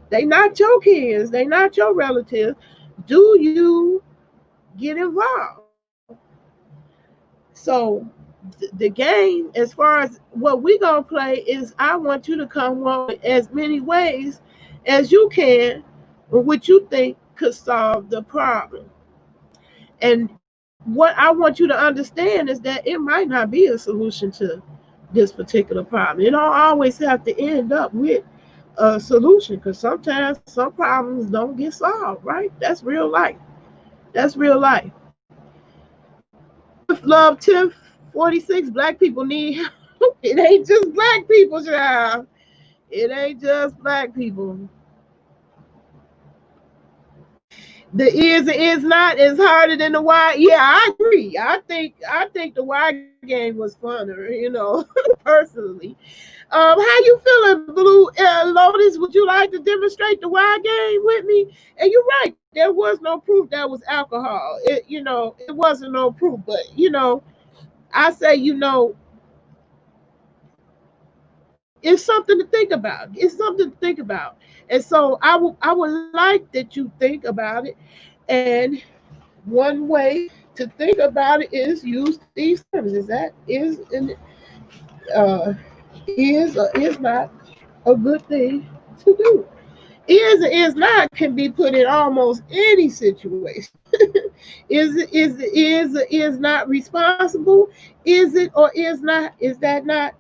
they not your kids, they not your relatives, do you get involved? So the game, as far as what we gonna play, is I want you to come up with as many ways as you can what you think could solve the problem. And what I want you to understand is that it might not be a solution to this particular problem. It don't always have to end up with a solution, because sometimes some problems don't get solved, right? That's real life. That's real life. Tiff Love Tiff 46, black people need help. It ain't just black people, child. It ain't just black people. The is not as harder than the Y. Yeah, I agree. I think the Y game was funner, personally. How you feeling, Blue Lotus? Would you like to demonstrate the Y game with me? And you're right, there was no proof that was alcohol. It wasn't no proof, but I say, it's something to think about. It's something to think about. And so I would like that you think about it. And one way to think about it is use these terms. Is that uh, is or is not a good thing to do? Is or is not can be put in almost any situation. Is not responsible? Is it or is not? Is that not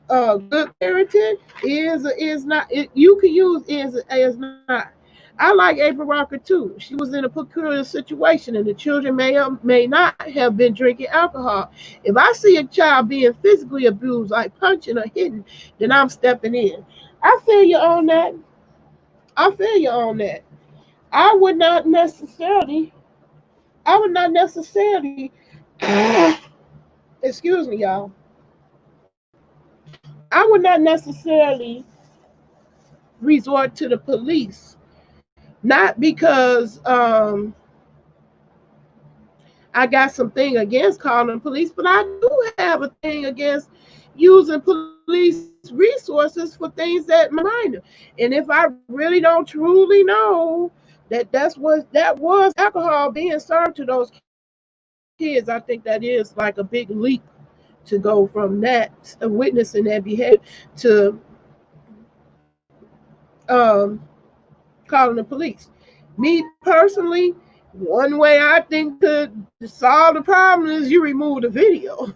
good parenting? Is or is not? You can use is or is not. I like April Walker too. She was in a peculiar situation, and the children may or may not have been drinking alcohol. If I see a child being physically abused, like punching or hitting, then I'm stepping in. I feel you on that. I feel you on that. I would not necessarily. I would not necessarily. Excuse me, y'all. I would not necessarily resort to the police, not because I got something against calling the police, but I do have a thing against using police resources for things that minor. And if I really don't truly know that that was alcohol being served to those kids, I think that is like a big leap to go from that witnessing that behavior to um, calling the police. Me personally, one way I think to solve the problem is you remove the video.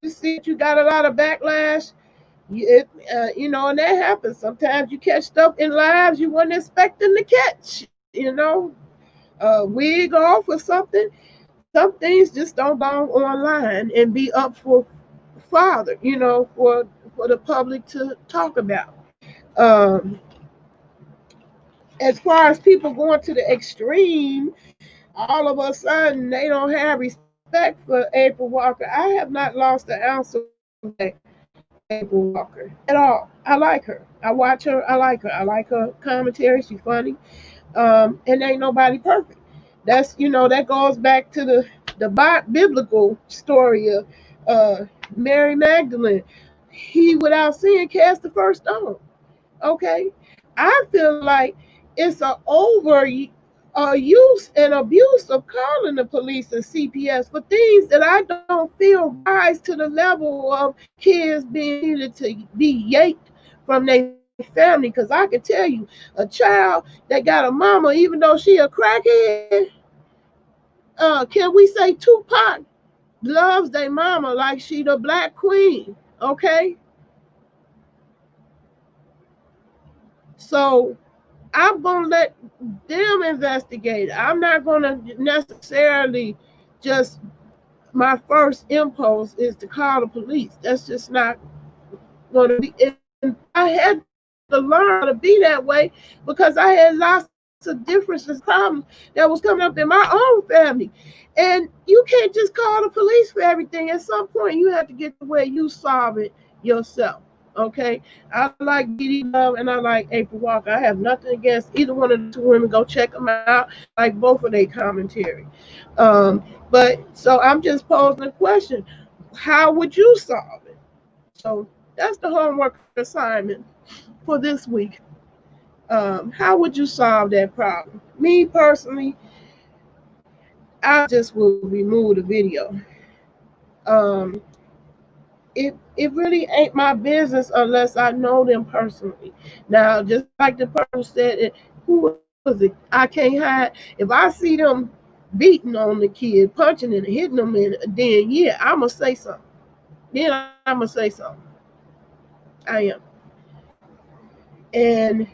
You see that you got a lot of backlash. And that happens. Sometimes you catch stuff in lives you weren't expecting to catch. Wig off or something. Some things just don't go online and be up for father. For the public to talk about. Um, as far as people going to the extreme, all of a sudden they don't have respect for April Walker. I have not lost an ounce of respect for April Walker at all. I like her. I watch her. I like her. I like her commentary. She's funny. And ain't nobody perfect. That goes back to the biblical story of Mary Magdalene. He without sin cast the first stone. Okay, I feel like it's an over use and abuse of calling the police and CPS for things that I don't feel rise to the level of kids being needed to be yanked from their family. Because I can tell you, a child that got a mama, even though she a crackhead, can we say Tupac loves their mama like she the black queen? Okay, so I'm gonna let them investigate. I'm not gonna necessarily just my first impulse is to call the police. That's just not gonna be. And I had to learn how to be that way because I had lots of differences, problems that was coming up in my own family. And you can't just call the police for everything. At some point, you have to get to where you solve it yourself. Okay, I like Dee Love and I like April Walker. I have nothing against either one of the two women. Go check them out. I like both of their commentary. But so I'm just posing a question: how would you solve it? So that's the homework assignment for this week. How would you solve that problem? Me personally, I just will remove the video. Um, it really ain't my business unless I know them personally. Now, just like the person said, who was it? I can't hide. If I see them beating on the kid, punching and hitting them, then yeah, I'ma say something. Then I'ma say something. I am, and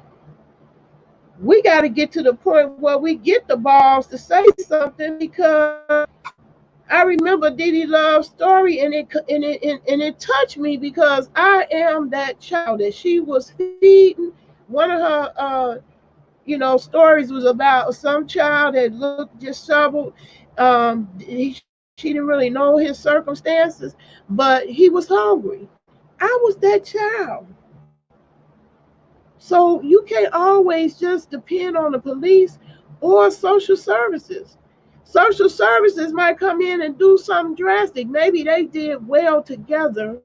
we got to get to the point where we get the balls to say something because I remember Dee Love's story, and it touched me because I am that child that she was feeding. One of her stories was about some child that looked disheveled. She didn't really know his circumstances, but he was hungry. I was that child. So you can't always just depend on the police or social services. Social services might come in and do something drastic. Maybe they did well together,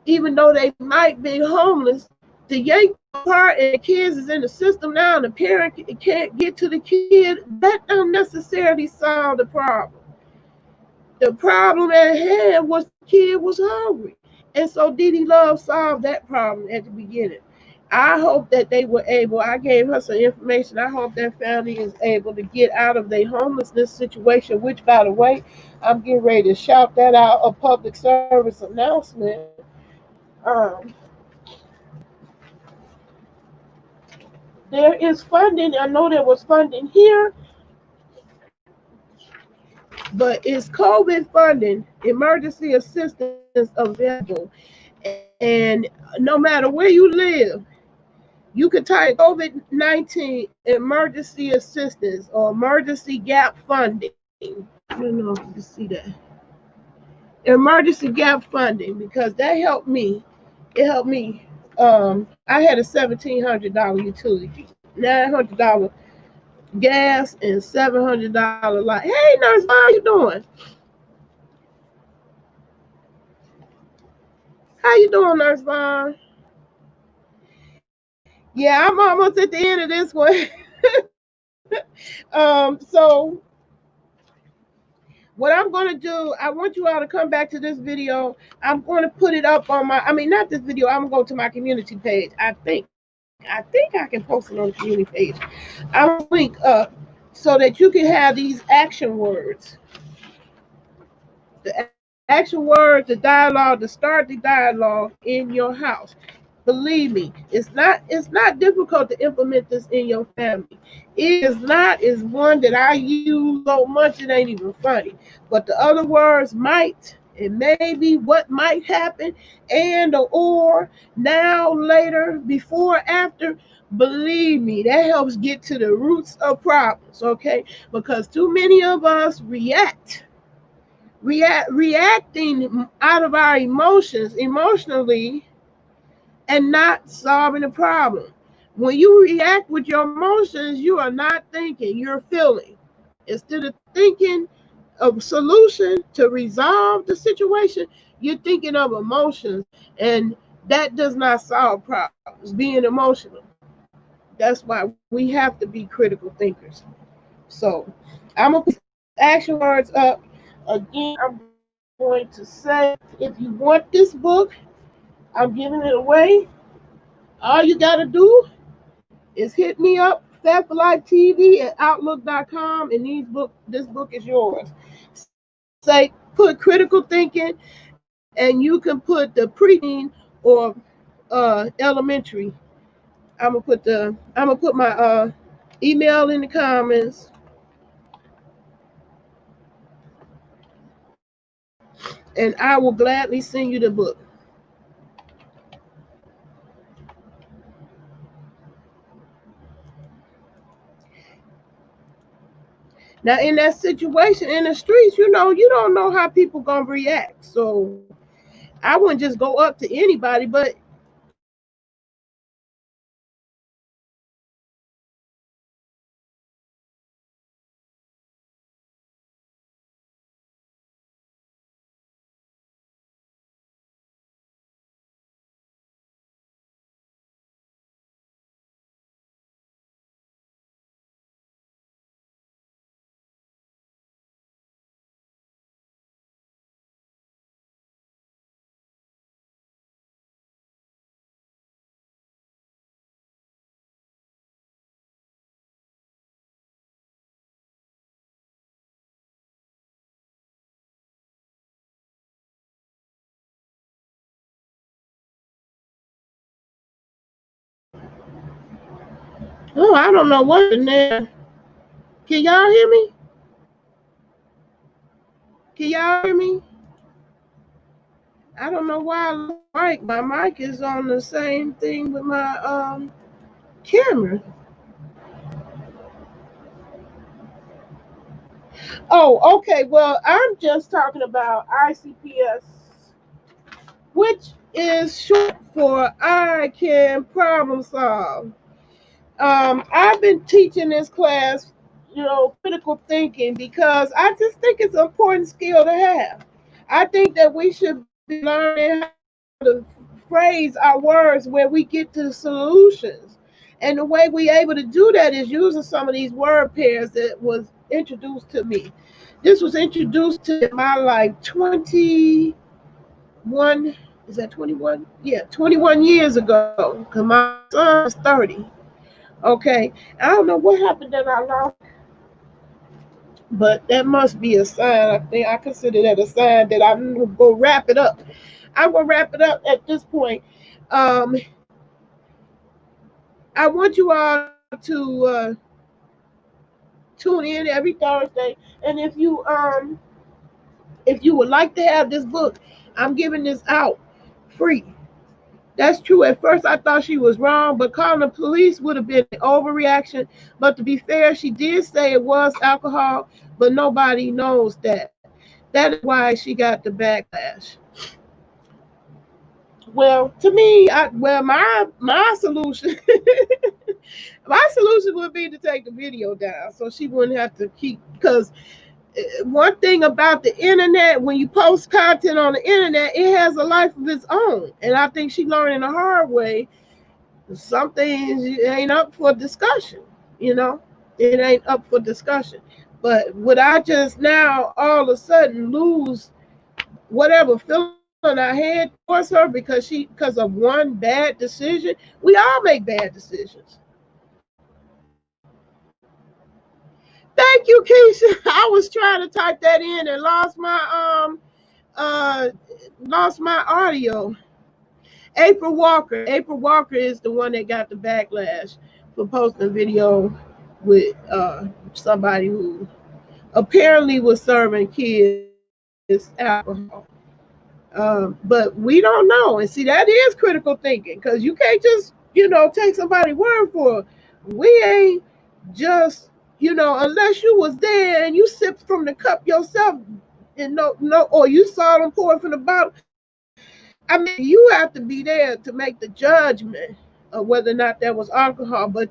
even though they might be homeless. To yank them apart and the kids is in the system now and the parent can't get to the kid, that don't necessarily solve the problem. The problem at hand was the kid was hungry. And so Dee Love solved that problem at the beginning. I hope that they were able, I gave her some information. I hope that family is able to get out of their homelessness situation, which, by the way, I'm getting ready to shout that out, a public service announcement. Um, there is funding. I know there was funding here, but it's COVID funding, emergency assistance available. And no matter where you live, you could type COVID-19 emergency assistance or emergency gap funding. I don't know if you can see that. Emergency gap funding, because that helped me. It helped me. I had a $1,700 utility, $900 gas, and $700 light. Hey, nurse, how you doing? How you doing, Nurse Vaughn? Yeah, I'm almost at the end of this one. So what I'm going to do, I want you all to come back to this video. I'm going to put it up on my, I mean, not this video. I'm going to go to my community page. I think I can post it on the community page. I'm going to link up so that you can have these action words. The action words, the dialogue, to start the dialogue in your house. Believe me, it's not difficult to implement this in your family. It is not is one that I use so much it ain't even funny. But the other words might and maybe what might happen and or now, later, before, after. Believe me, that helps get to the roots of problems, okay? Because too many of us reacting out of our emotions emotionally and not solving the problem. When you react with your emotions, you are not thinking, you're feeling. Instead of thinking of solution to resolve the situation, you're thinking of emotions, and that does not solve problems. Being emotional. That's why we have to be critical thinkers. So I'm gonna put action words up again. I'm going to say, if you want this book, I'm giving it away. All you gotta do is hit me up, FatForLifeTV at Outlook.com, and this book is yours. Say, put critical thinking, and you can put the preteen or elementary. I'm gonna put my email in the comments, and I will gladly send you the book. Now, in that situation in the streets, you don't know how people gonna react. So I wouldn't just go up to anybody, but oh, I don't know what in there. Can y'all hear me? Can y'all hear me? I don't know why my mic is on the same thing with my camera. Oh, okay. Well, I'm just talking about I.C.P.S, which is short for I Can Problem Solve. I've been teaching this class, critical thinking, because I just think it's an important skill to have. I think that we should be learning how to phrase our words where we get to solutions. And the way we able to do that is using some of these word pairs that was introduced to me. This was introduced to my like 21 Is that 21? Yeah, 21 years ago. Because my son is 30. Okay. I don't know what happened that I lost, but that must be a sign. I think I consider that a sign that I'm going to wrap it up. I'm going to wrap it up at this point. Um, I want you all to tune in every Thursday. And if you would like to have this book, I'm giving this out free. That's true. At first, I thought she was wrong, but calling the police would have been an overreaction. But to be fair, she did say it was alcohol, but nobody knows that. That is why she got the backlash. Well, to me, my solution, my solution would be to take the video down so she wouldn't have to keep. Because one thing about the internet, when you post content on the internet, it has a life of its own, and I think she learned in a hard way. Some things ain't up for discussion, you know. It ain't up for discussion. But would I just now all of a sudden lose whatever feeling I had towards her because of one bad decision? We all make bad decisions. Thank you, Keisha. I was trying to type that in and uh lost my audio. April Walker. April Walker is the one that got the backlash for posting a video with somebody who apparently was serving kids alcohol. But we don't know. And see, that is critical thinking because you can't just, take somebody's word for it. We ain't just, unless you was there and you sipped from the cup yourself and no, or you saw them pour from the bottle. I mean, you have to be there to make the judgment of whether or not that was alcohol. But,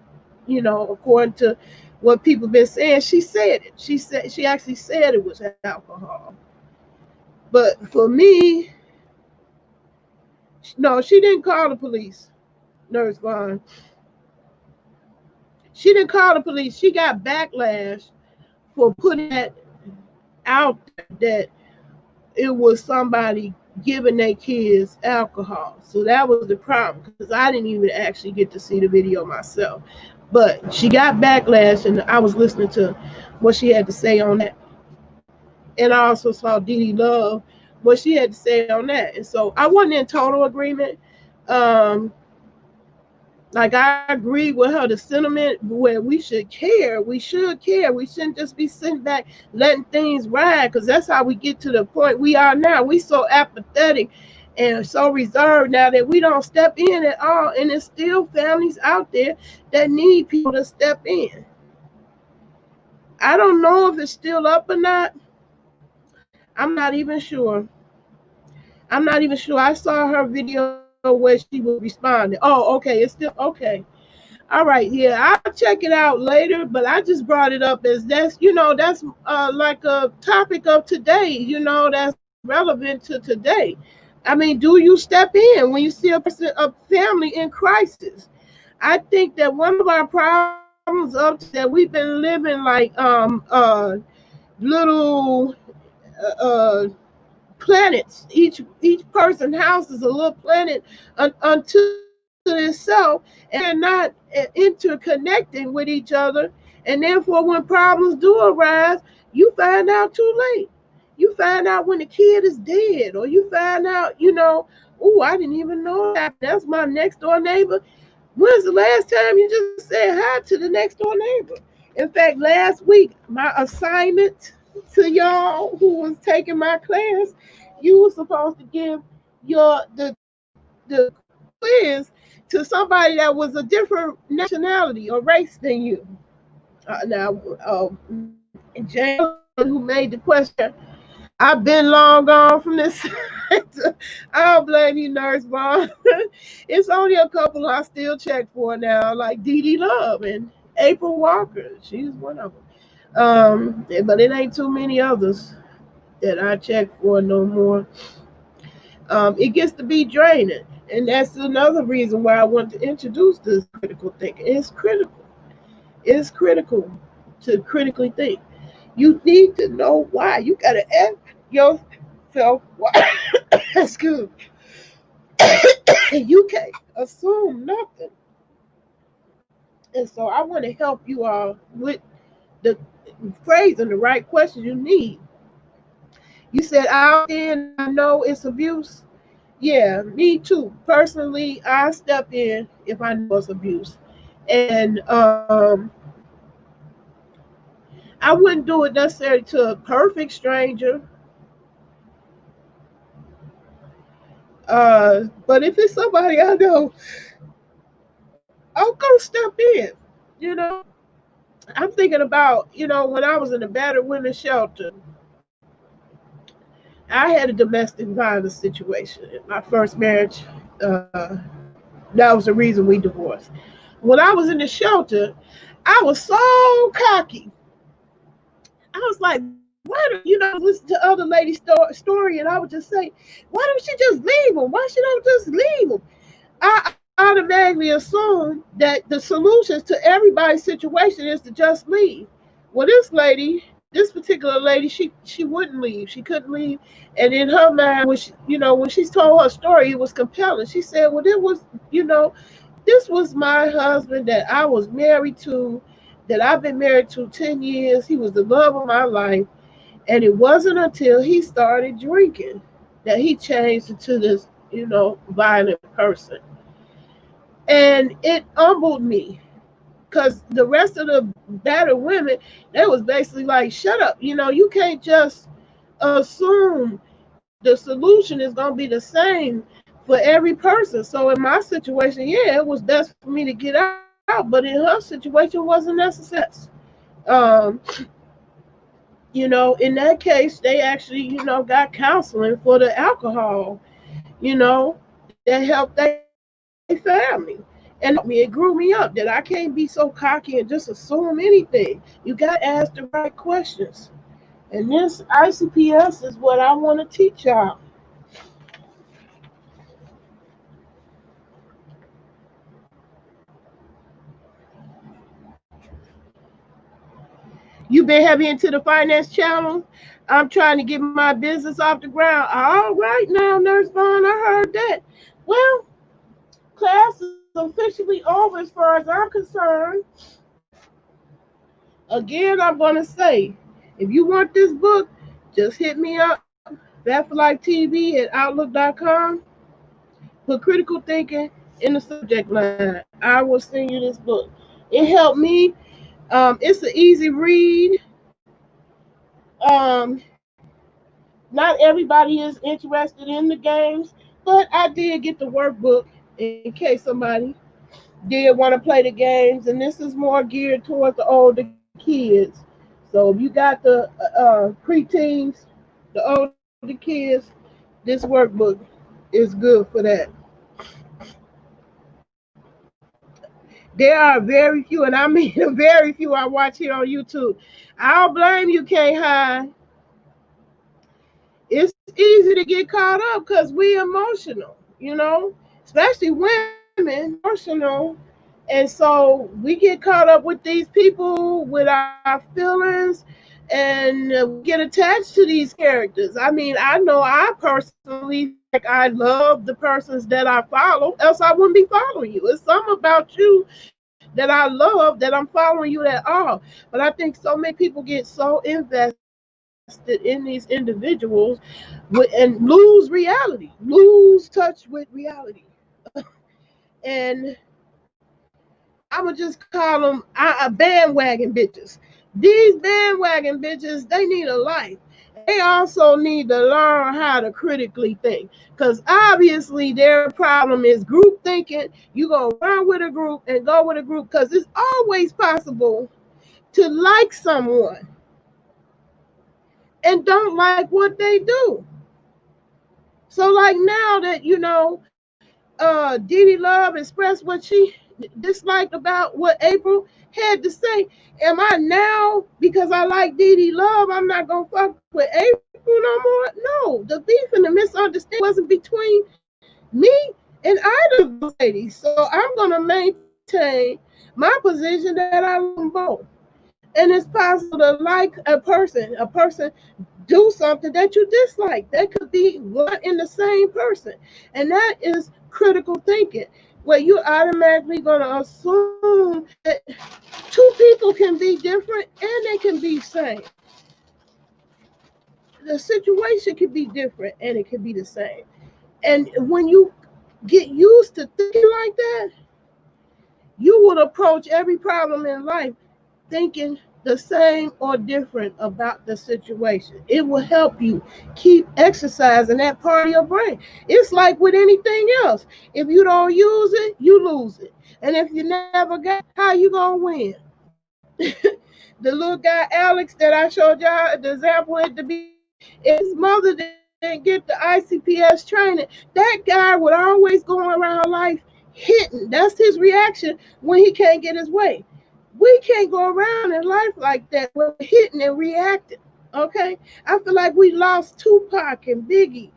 according to what people been saying, she said it. She actually said it was alcohol. But for me, no, she didn't call the police, Nurse Vaughn. She didn't call the police. She got backlash for putting that out there that it was somebody giving their kids alcohol. So that was the problem because I didn't even actually get to see the video myself. But she got backlash, and I was listening to what she had to say on that. And I also saw Dee Dee Love, what she had to say on that. And so I wasn't in total agreement. Um, Like I agree with her, the sentiment where we should care. We should care. We shouldn't just be sitting back letting things ride because that's how we get to the point we are now. We so apathetic and so reserved now that we don't step in at all. And there's still families out there that need people to step in. I don't know if it's still up or not. I'm not even sure. I'm not even sure. I saw her video where she was responding. Oh, okay. It's still okay. All right, yeah, I'll check it out later, but I just brought it up as that's like a topic of today, that's relevant to today. I mean, do you step in when you see a family in crisis? I think that one of our problems up to that we've been living like little uh planets. Each person's house is a little planet unto itself, and they're not interconnecting with each other. And therefore, when problems do arise, you find out too late. You find out when the kid is dead, or you find out, oh, I didn't even know that. That's my next door neighbor. When's the last time you just said hi to the next door neighbor? In fact, last week, my assignment to y'all who was taking my class, you were supposed to give the quiz to somebody that was a different nationality or race than you. Now, James, who made the question, I've been long gone from this. I don't blame you, Nurse Vaughn. It's only a couple I still check for now, like Dee Dee Love and April Walker. She's one of them. But it ain't too many others that I check for no more. It gets to be draining. And that's another reason why I want to introduce this critical thinking. It's critical. It's critical to critically think. You need to know why. You got to ask yourself why. Excuse me. And you can't assume nothing. And so I want to help you all with the phrase and the right questions you need. You said I'll in if I know it's abuse. Yeah, me too. Personally, I step in if I know it's abuse. And I wouldn't do it necessarily to a perfect stranger. But if it's somebody I know, I'll go step in. You know, I'm thinking about, when I was in the battered women's shelter, I had a domestic violence situation in my first marriage. Uh, that was the reason we divorced. When I was in the shelter, I was so cocky. I was like, why do listen to other ladies' story, and I would just say, why don't she just leave them? Why she don't just leave them? I automatically assume that the solutions to everybody's situation is to just leave. Well, this particular lady, she wouldn't leave. She couldn't leave, and in her mind, when she told her story, it was compelling. She said, "Well, this was my husband that I was married to, that I've been married to 10 years. He was the love of my life, and it wasn't until he started drinking that he changed into this, violent person." And it humbled me because the rest of the battered women, they was basically like, shut up, you can't just assume the solution is going to be the same for every person. So in my situation, yeah, it was best for me to get out, but in her situation, it wasn't necessary. um in that case, they actually, got counseling for the alcohol, that helped their family. And it helped me. It grew me up that I can't be so cocky and just assume anything. You got to ask the right questions. And this I.C.P.S is what I want to teach y'all. You been heavy into the finance channel? I'm trying to get my business off the ground. All right now, Nurse Vaughn, I heard that. Well, class is officially over as far as I'm concerned. Again, I'm going to say, if you want this book, just hit me up, TheAfterlifeTV@outlook.com. Put critical thinking in the subject line. I will send you this book. It helped me. It's an easy read. Um, Not everybody is interested in the games, but I did get the workbook in case somebody did want to play the games, and this is more geared towards the older kids. So if you got the preteens, the older kids, this workbook is good for that. There are very few, and I mean very few, I watch here on YouTube. I don't blame you, K High. It's easy to get caught up because we emotional, especially women, emotional. And so we get caught up with these people, with our feelings, and we get attached to these characters. I mean, I know I personally feel like I love the persons that I follow, else I wouldn't be following you. It's something about you that I love that I'm following you at all. But I think so many people get so invested in these individuals and lose reality, lose touch with reality. And I would just call them bandwagon bitches. These bandwagon bitches, they need a life. They also need to learn how to critically think. Because obviously their problem is group thinking. You're going to run with a group and go with a group because it's always possible to like someone and don't like what they do. So like now that, Dee Dee Love expressed what she disliked about what April had to say. Am I now, because I like Dee Dee Love, I'm not gonna fuck with April no more? No, the beef and the misunderstanding wasn't between me and either of those ladies. So I'm gonna maintain my position that I love them both. And it's possible to like a person do something that you dislike. That could be one in the same person. And that is critical thinking, where you're automatically going to assume that two people can be different and they can be the same. The situation can be different and it can be the same. And when you get used to thinking like that, you will approach every problem in life thinking the same or different about the situation. It will help you keep exercising that part of your brain. It's like with anything else. If you don't use it, you lose it. And if you never got it, how you gonna win? The little guy Alex that I showed y'all the example at the beginning, if his mother didn't get the I.C.P.S training, that guy would always go around life hitting. That's his reaction when he can't get his way. We can't go around in life like that. We're hitting and reacting. Okay? I feel like we lost Tupac and Biggie.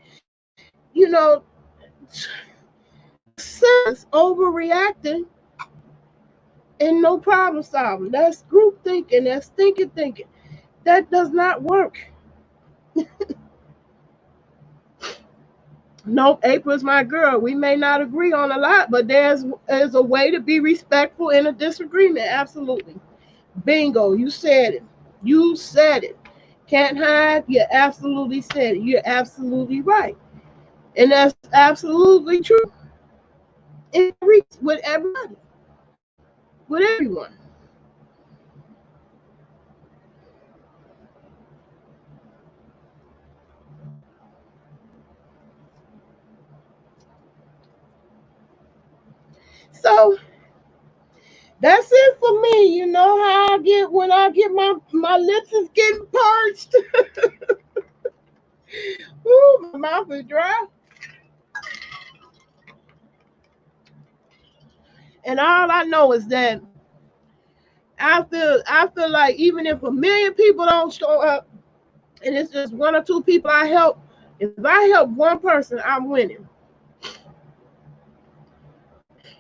You know, sons overreacting and no problem solving. That's group thinking. That's thinking. That does not work. Nope, April's my girl. We may not agree on a lot, but there's a way to be respectful in a disagreement. Absolutely. Bingo, you said it. You said it. Can't hide. You absolutely said it. You're absolutely right. And that's absolutely true. With everybody, with everyone. So that's it for me. You know how I get when I get my lips is getting parched. Ooh, my mouth is dry. And all I know is that I feel like even if a million people don't show up and it's just one or two people I help, if I help one person, I'm winning.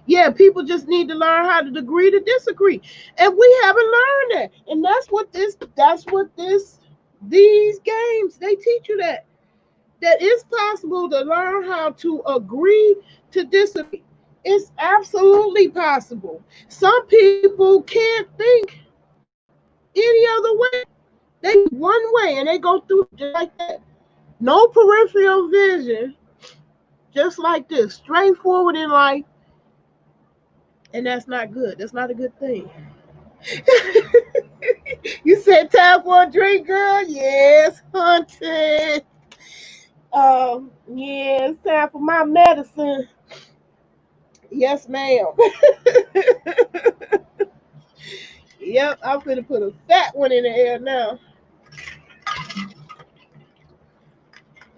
Yeah, people just need to learn how to agree to disagree. And we haven't learned that. And that's what these games they teach you that it's possible to learn how to agree to disagree. It's absolutely possible. Some people can't think any other way. They one way and they go through just like that. No peripheral vision, just like this, straightforward in life, and that's not good. That's not a good thing. You said time for a drink, girl? Yes, hunting. Yeah, it's time for my medicine. Yes, ma'am. Yep, I'm finna put a fat one in the air now.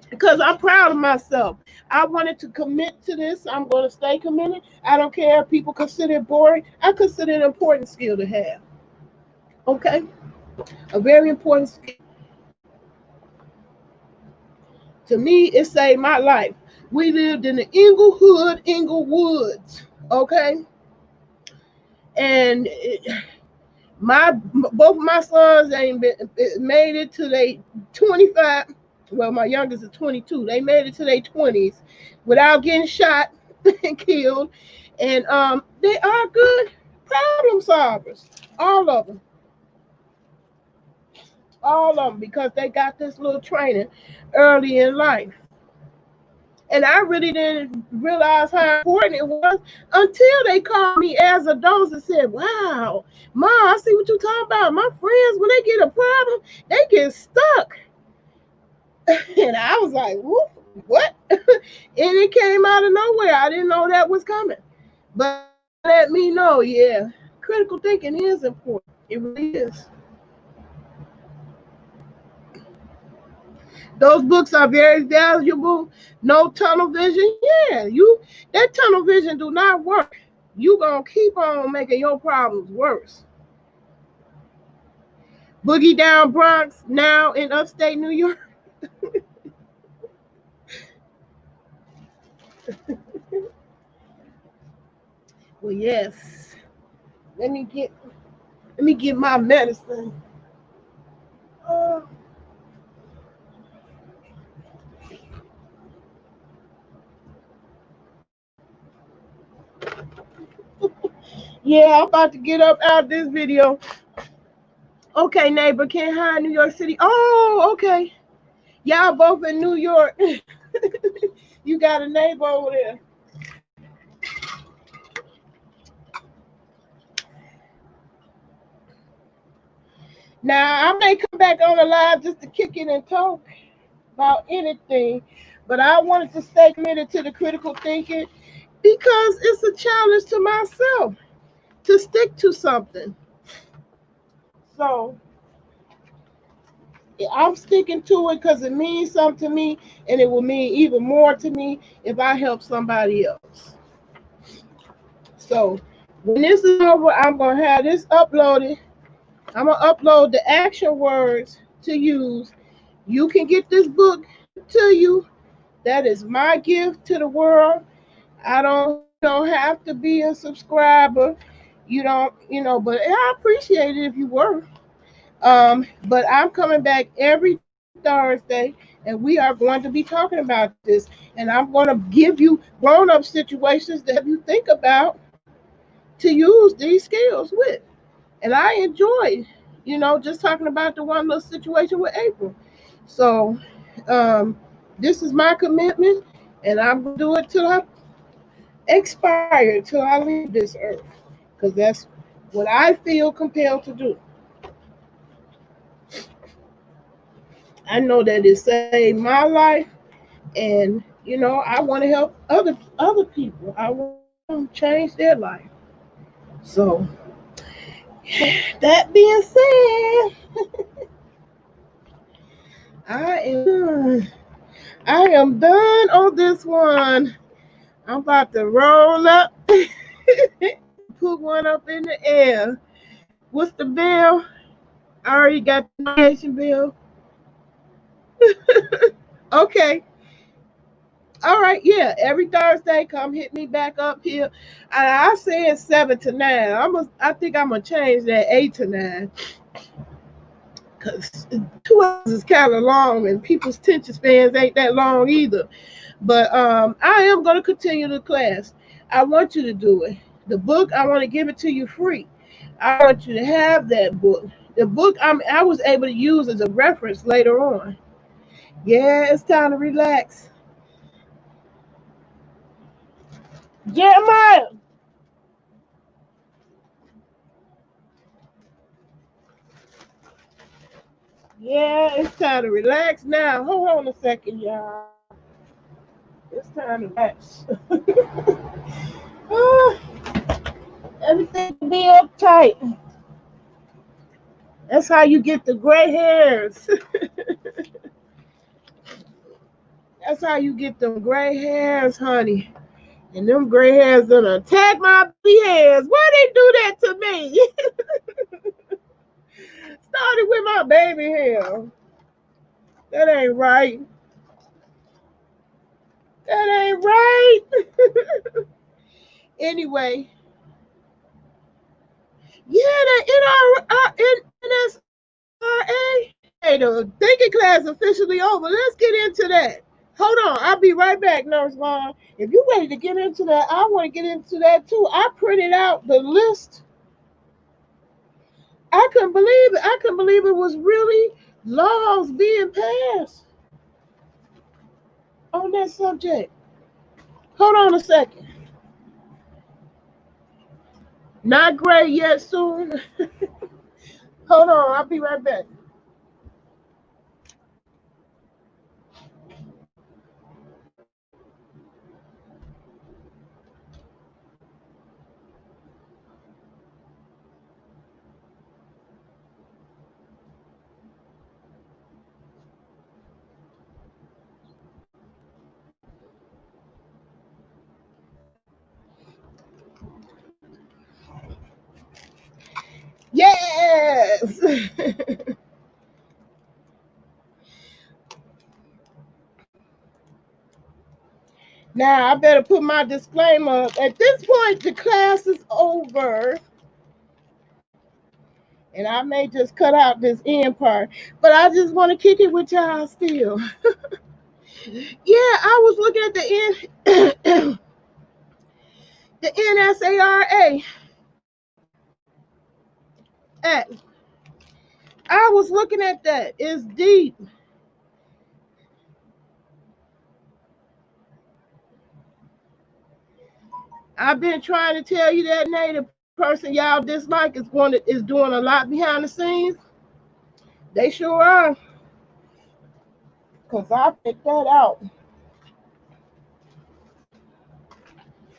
Because I'm proud of myself. I wanted to commit to this. I'm going to stay committed. I don't care if people consider it boring. I consider it an important skill to have. Okay? A very important skill. To me, it saved my life. We lived in the Inglewoods. Okay? And my both my sons ain't made it to they 25. Well, my youngest is 22. They made it to their 20s without getting shot and killed, and they are good problem solvers. All of them, all of them, because they got this little training early in life. And I really didn't realize how important it was until they called me as adults and said, "Wow, Ma, I see what you're talking about. My friends, when they get a problem, they get stuck." And I was like, "What?" And it came out of nowhere. I didn't know that was coming. But let me know, yeah, critical thinking is important. It really is. Those books are very valuable. No tunnel vision. Yeah, that tunnel vision do not work. You gonna keep on making your problems worse. Boogie Down Bronx, now in upstate New York. Well, yes. Let me get let me get my medicine. Uh, Yeah, I'm about to get up out of this video. Okay, neighbor, can't hide New York City. Oh, okay. Y'all both in New York. You got a neighbor over there. Now, I may come back on the live just to kick it and talk about anything, but I wanted to stay committed to the critical thinking because it's a challenge to myself to stick to something. So I'm sticking to it because it means something to me, and it will mean even more to me if I help somebody else. So when this is over, I'm going to have this uploaded. I'm going to upload the action words to use. You can get this book to you. That is my gift to the world. I don't have to be a subscriber. You don't, but I appreciate it if you were. But I'm coming back every Thursday, and we are going to be talking about this. And I'm going to give you grown-up situations that you think about to use these skills with. And I enjoy, just talking about the one little situation with April. So this is my commitment, and I'm going to do it till I expire, till I leave this earth, because that's what I feel compelled to do. I know that it saved my life, and I want to help other people. I want to change their life. So that being said, I am I am done on this one. I'm about to roll up, put one up in the air. What's the bill? I already got the nomination bill. Okay. All right, yeah. Every Thursday, come hit me back up here. I said 7 to 9. I think I'm gonna change that 8 to 9 because 2 hours is kind of long, and people's attention spans ain't that long either. But I am gonna continue the class. I want you to do it. The book, I want to give it to you free. I want you to have that book. The book I was able to use as a reference later on. Yeah, it's time to relax. Jeremiah. Yeah, it's time to relax now. Hold on a second, y'all. It's time to relax. Ah, everything will be uptight. That's how you get the gray hairs. That's how you get them gray hairs, honey. And them gray hairs gonna attack my baby hairs. Why they do that to me? Started with my baby hair. That ain't right. That ain't right. Anyway, yeah, the NSRA. Hey, the thinking class officially over. Let's get into that. Hold on, I'll be right back, Nurse Vaughn. If you're ready to get into that, I want to get into that too. I printed out the list. I couldn't believe it. I couldn't believe it was really laws being passed on that subject. Hold on a second. Not great yet, soon. Hold on, I'll be right back. Yes. Now I better put my disclaimer up. At this point, the class is over, and I may just cut out this end part, but I just want to kick it with y'all still. Yeah, I was looking at the N the NSARA. Act. I was looking at that. It's deep. I've been trying to tell you that native person y'all dislike is doing a lot behind the scenes. They sure are. Cause I picked that out.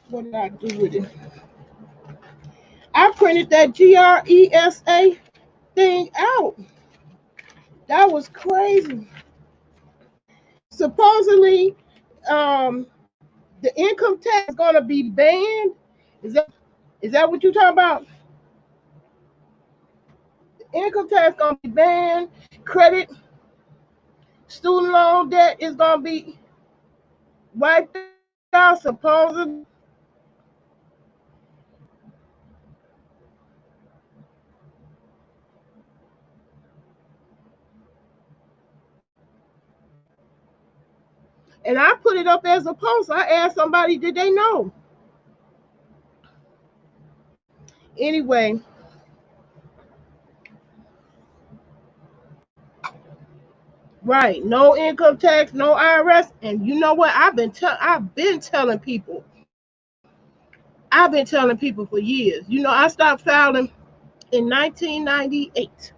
What did I do with it? I printed that GRESA thing out. That was crazy. Supposedly, um, the income tax is gonna be banned. Is that what you're talking about? Income tax gonna be banned. Credit, student loan debt is gonna be wiped out. Supposedly, and I put it up as a post. I asked somebody, did they know? Anyway, right? No income tax, no IRS, and you know what? I've been telling people. I've been telling people for years. I stopped filing in 1998.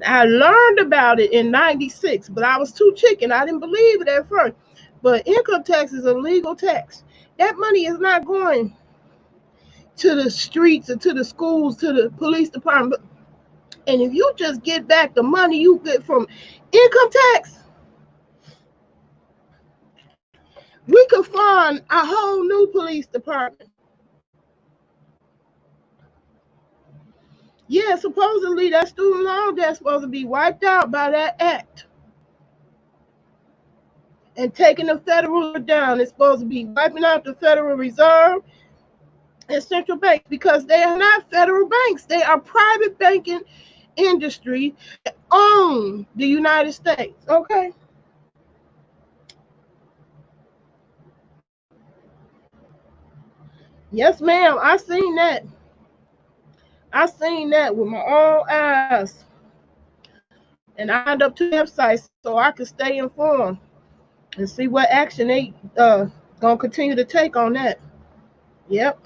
I learned about it in 96, but I was too chicken. I didn't believe it at first. But income tax is a legal tax. That money is not going to the streets or to the schools, to the police department. And if you just get back the money you get from income tax, we could fund a whole new police department. Yeah, supposedly that student loan debt's supposed to be wiped out by that act. And taking the federal down. It's supposed to be wiping out the Federal Reserve and central banks because they are not federal banks. They are private banking industry that own the United States. Okay. Yes, ma'am. I seen that with my own eyes. And I signed up to the website so I could stay informed and see what action they gonna continue to take on that. Yep.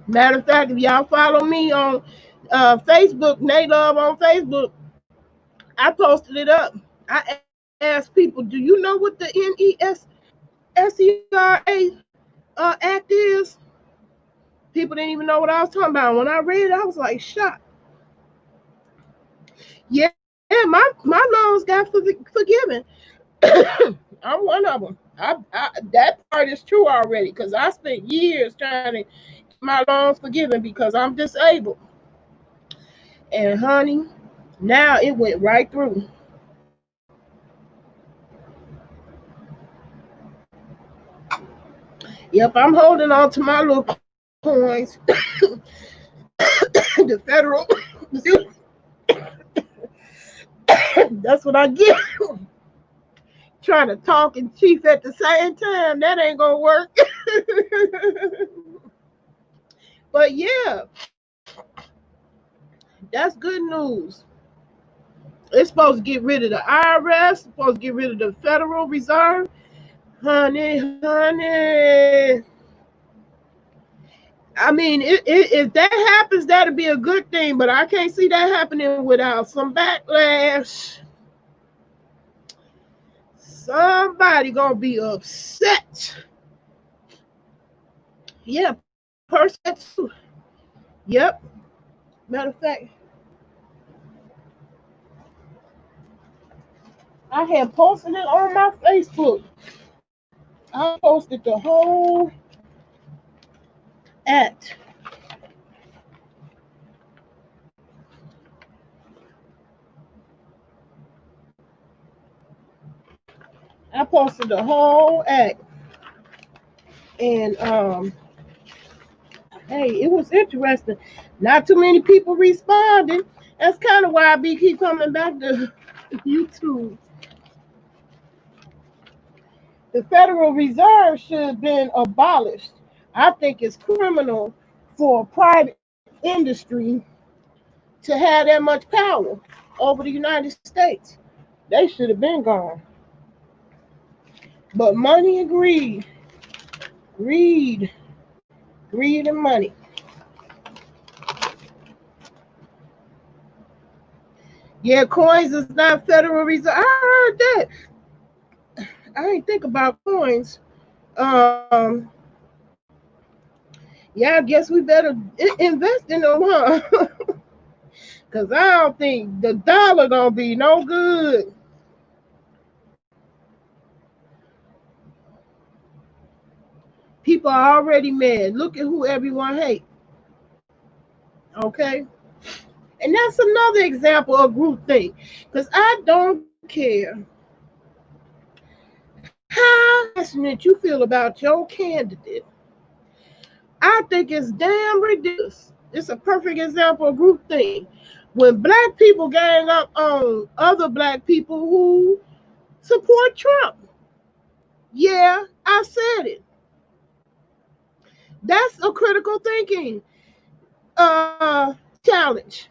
Matter of fact, if y'all follow me on Facebook, Naylove on Facebook, I posted it up. I asked people, do you know what the NESSERA act is? People didn't even know what I was talking about. When I read it, I was like shocked. Yeah, my loans got forgiven. I'm one of them. That part is true already because I spent years trying to get my loans forgiven because I'm disabled. And honey, now it went right through. Yep, I'm holding on to my little coins. The federal, that's what I get. Trying to talk and chief at the same time. That ain't gonna work. But yeah, that's good news. It's supposed to get rid of the IRS, supposed to get rid of the Federal Reserve. Honey. I mean, if that happens, that'd be a good thing, but I can't see that happening without some backlash. Somebody gonna be upset. Yeah, person too. Yep. Matter of fact, I had posted it on my Facebook. I posted the whole act. I posted the whole act, and hey, it was interesting. Not too many people responded. That's kind of why I keep coming back to YouTube. The Federal Reserve should have been abolished. I think it's criminal for private industry to have that much power over the United States. They should have been gone. But money and greed, greed and money. Yeah, coins is not Federal Reserve. I heard that. I ain't think about coins. Um, yeah, I guess we better invest in them, huh? Cause I don't think the dollar gonna be no good. People are already mad. Look at who everyone hates. Okay, and that's another example of groupthink. Cause I don't care how passionate you feel about your candidate. I think it's damn ridiculous. It's a perfect example of groupthink. When black people gang up on other black people who support Trump. Yeah, I said it. That's a critical thinking challenge.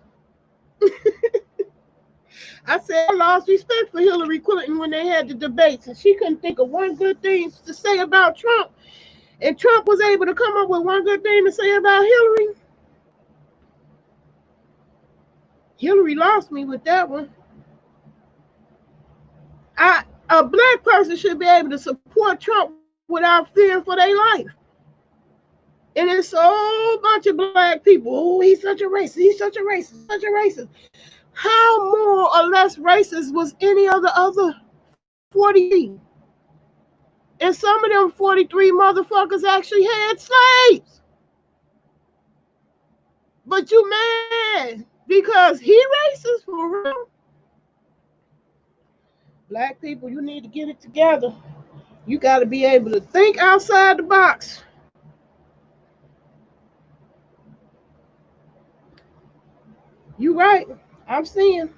I said I lost respect for Hillary Clinton when they had the debates, and she couldn't think of one good thing to say about Trump, and Trump was able to come up with one good thing to say about Hillary. Hillary lost me with that one. A black person should be able to support Trump without fear for their life. And it's a whole bunch of black people. Oh, he's such a racist. He's such a racist. Such a racist. How more or less racist was any of the other 43? And some of them 43 motherfuckers actually had slaves. But you mad because he racist for real? Black people, you need to get it together. You got to be able to think outside the box. You right. I'm seeing.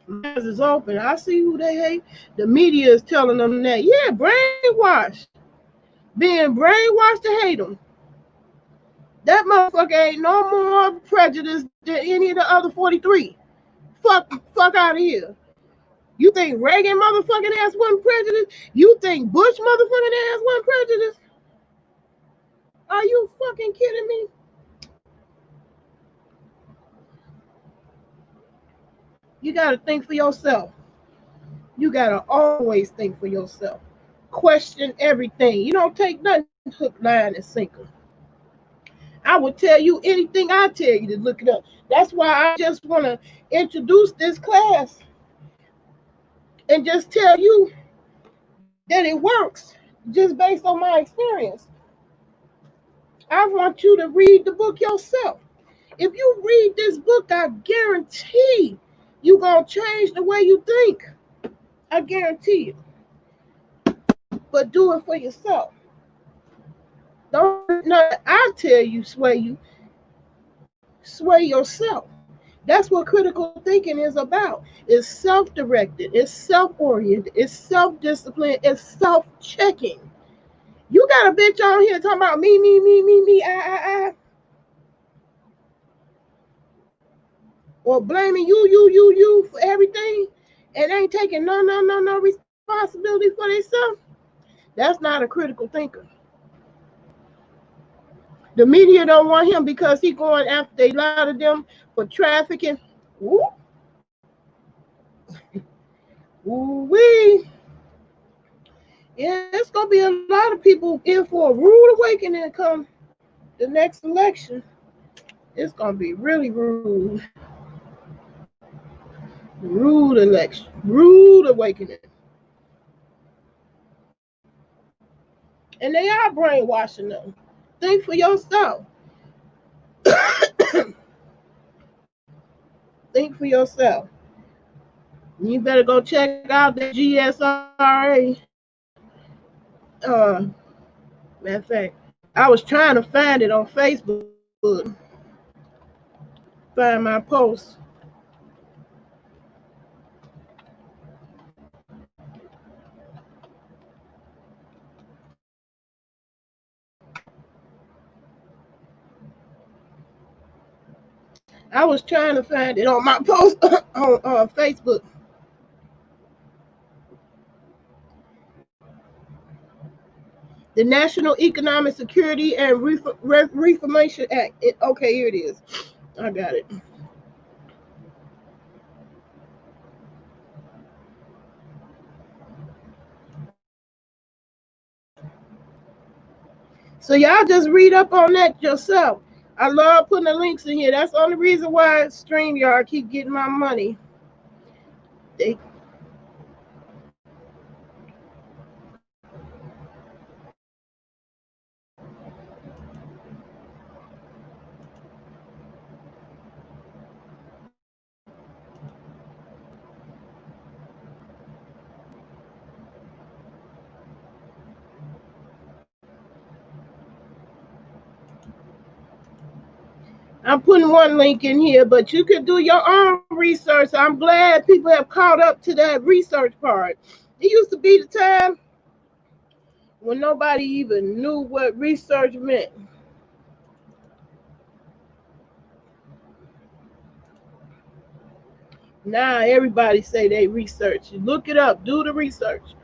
My eyes is open. I see who they hate. The media is telling them that. Yeah, brainwashed. Being brainwashed to hate them. That motherfucker ain't no more prejudiced than any of the other 43. Fuck out of here. You think Reagan motherfucking ass wasn't prejudiced? You think Bush motherfucking ass wasn't prejudiced? Are you fucking kidding me? You gotta think for yourself. You gotta always think for yourself. Question everything. You don't take nothing hook, line, and sinker. I will tell you anything I tell you to look it up. That's why I just want to introduce this class and just tell you that it works just based on my experience. I want you to read the book yourself. If you read this book, I guarantee you're going to change the way you think. I guarantee you. But do it for yourself. Don't let I tell you sway you. Sway yourself. That's what critical thinking is about. It's self-directed, it's self-oriented, it's self-disciplined, it's self-checking. You got a bitch on here talking about me, I, or blaming you for everything and ain't taking no responsibility for themselves. That's not a critical thinker. The media don't want him because he going after a lot of them for trafficking. Ooh, ooh wee. Yeah, it's gonna be a lot of people in for a rude awakening come the next election. It's gonna be really rude. Rude election. Rude awakening. And they are brainwashing them. Think for yourself. Think for yourself. You better go check out the GSRA. Matter of fact, I was trying to find it on Facebook. Find my post. I was trying to find it on my post on Facebook. The National Economic Security and Reformation Act. Okay, here it is. I got it. So y'all just read up on that yourself. I love putting the links in here. That's the only reason why StreamYard keep getting my money. They I'm putting one link in here, but you can do your own research. I'm glad people have caught up to that research part. It used to be the time when nobody even knew what research meant. Now everybody say they research. Look it up. Do the research.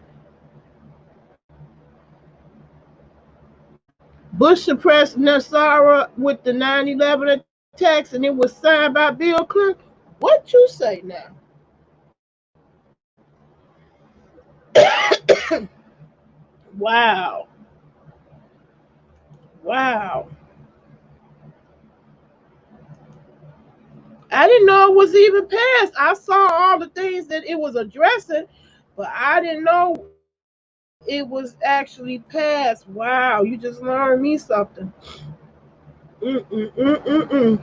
Bush suppressed Nasara with the 9/11 attacks, and it was signed by Bill Clinton. What you say now? Wow. Wow. I didn't know it was even passed. I saw all the things that it was addressing, but I didn't know it was actually passed. Wow, you just learned me something. Mm-mm-mm-mm-mm.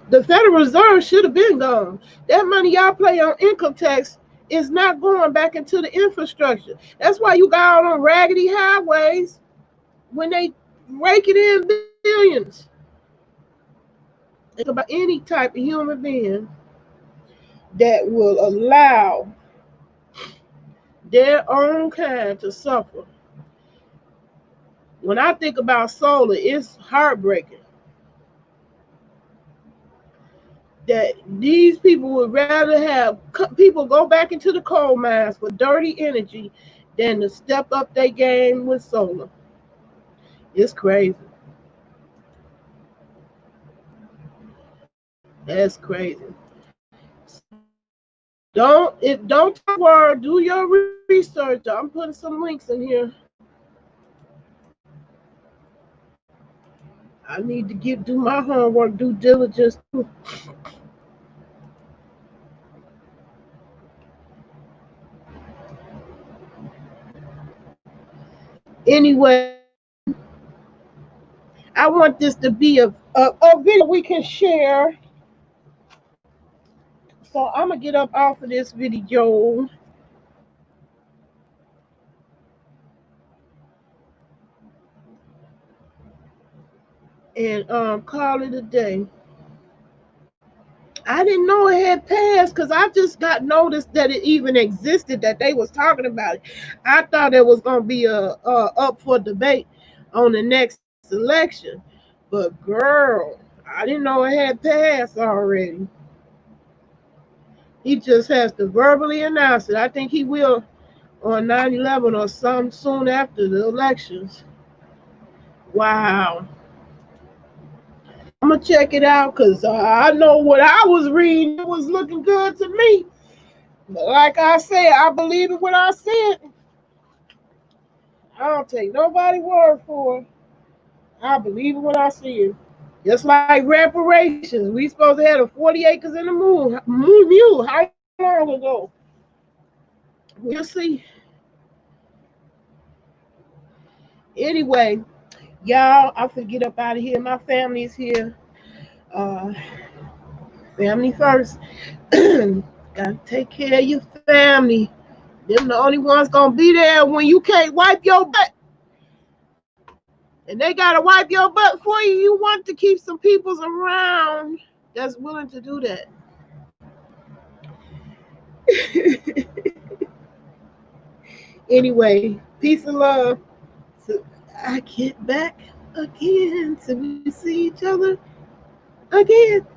The Federal Reserve should have been gone. That money y'all play on income tax is not going back into the infrastructure. That's why you got all on raggedy highways when they rake it in billions. It's about any type of human being that will allow their own kind to suffer. When I think about solar, it's heartbreaking that these people would rather have people go back into the coal mines for dirty energy than to step up their game with solar. It's crazy. That's crazy. Don't talk word. Do your research. I'm putting some links in here. I need to do my homework, due diligence too. Anyway, I want this to be a video we can share. So I'm gonna get up off of this video and call it a day. I didn't know it had passed because I just got noticed that it even existed, that they was talking about it. I thought it was gonna be up for debate on the next election, but girl, I didn't know it had passed already. He just has to verbally announce it. I think he will on 9/11 or some soon after the elections. Wow. I'm gonna check it out because I know what I was reading. It was looking good to me. But like I said, I believe in what I said. I don't take nobody's word for it. I believe in what I see. Just like reparations, we supposed to have 40 acres in the mule. How long ago? We'll see. Anyway, y'all, I'm gonna get up out of here. My family is here. Uh, family first. Gotta take care of your family. Them the only ones gonna be there when you can't wipe your butt. And they gotta wipe your butt for you. You want to keep some peoples around that's willing to do that. Anyway, peace and love. So I get back again so we see each other again.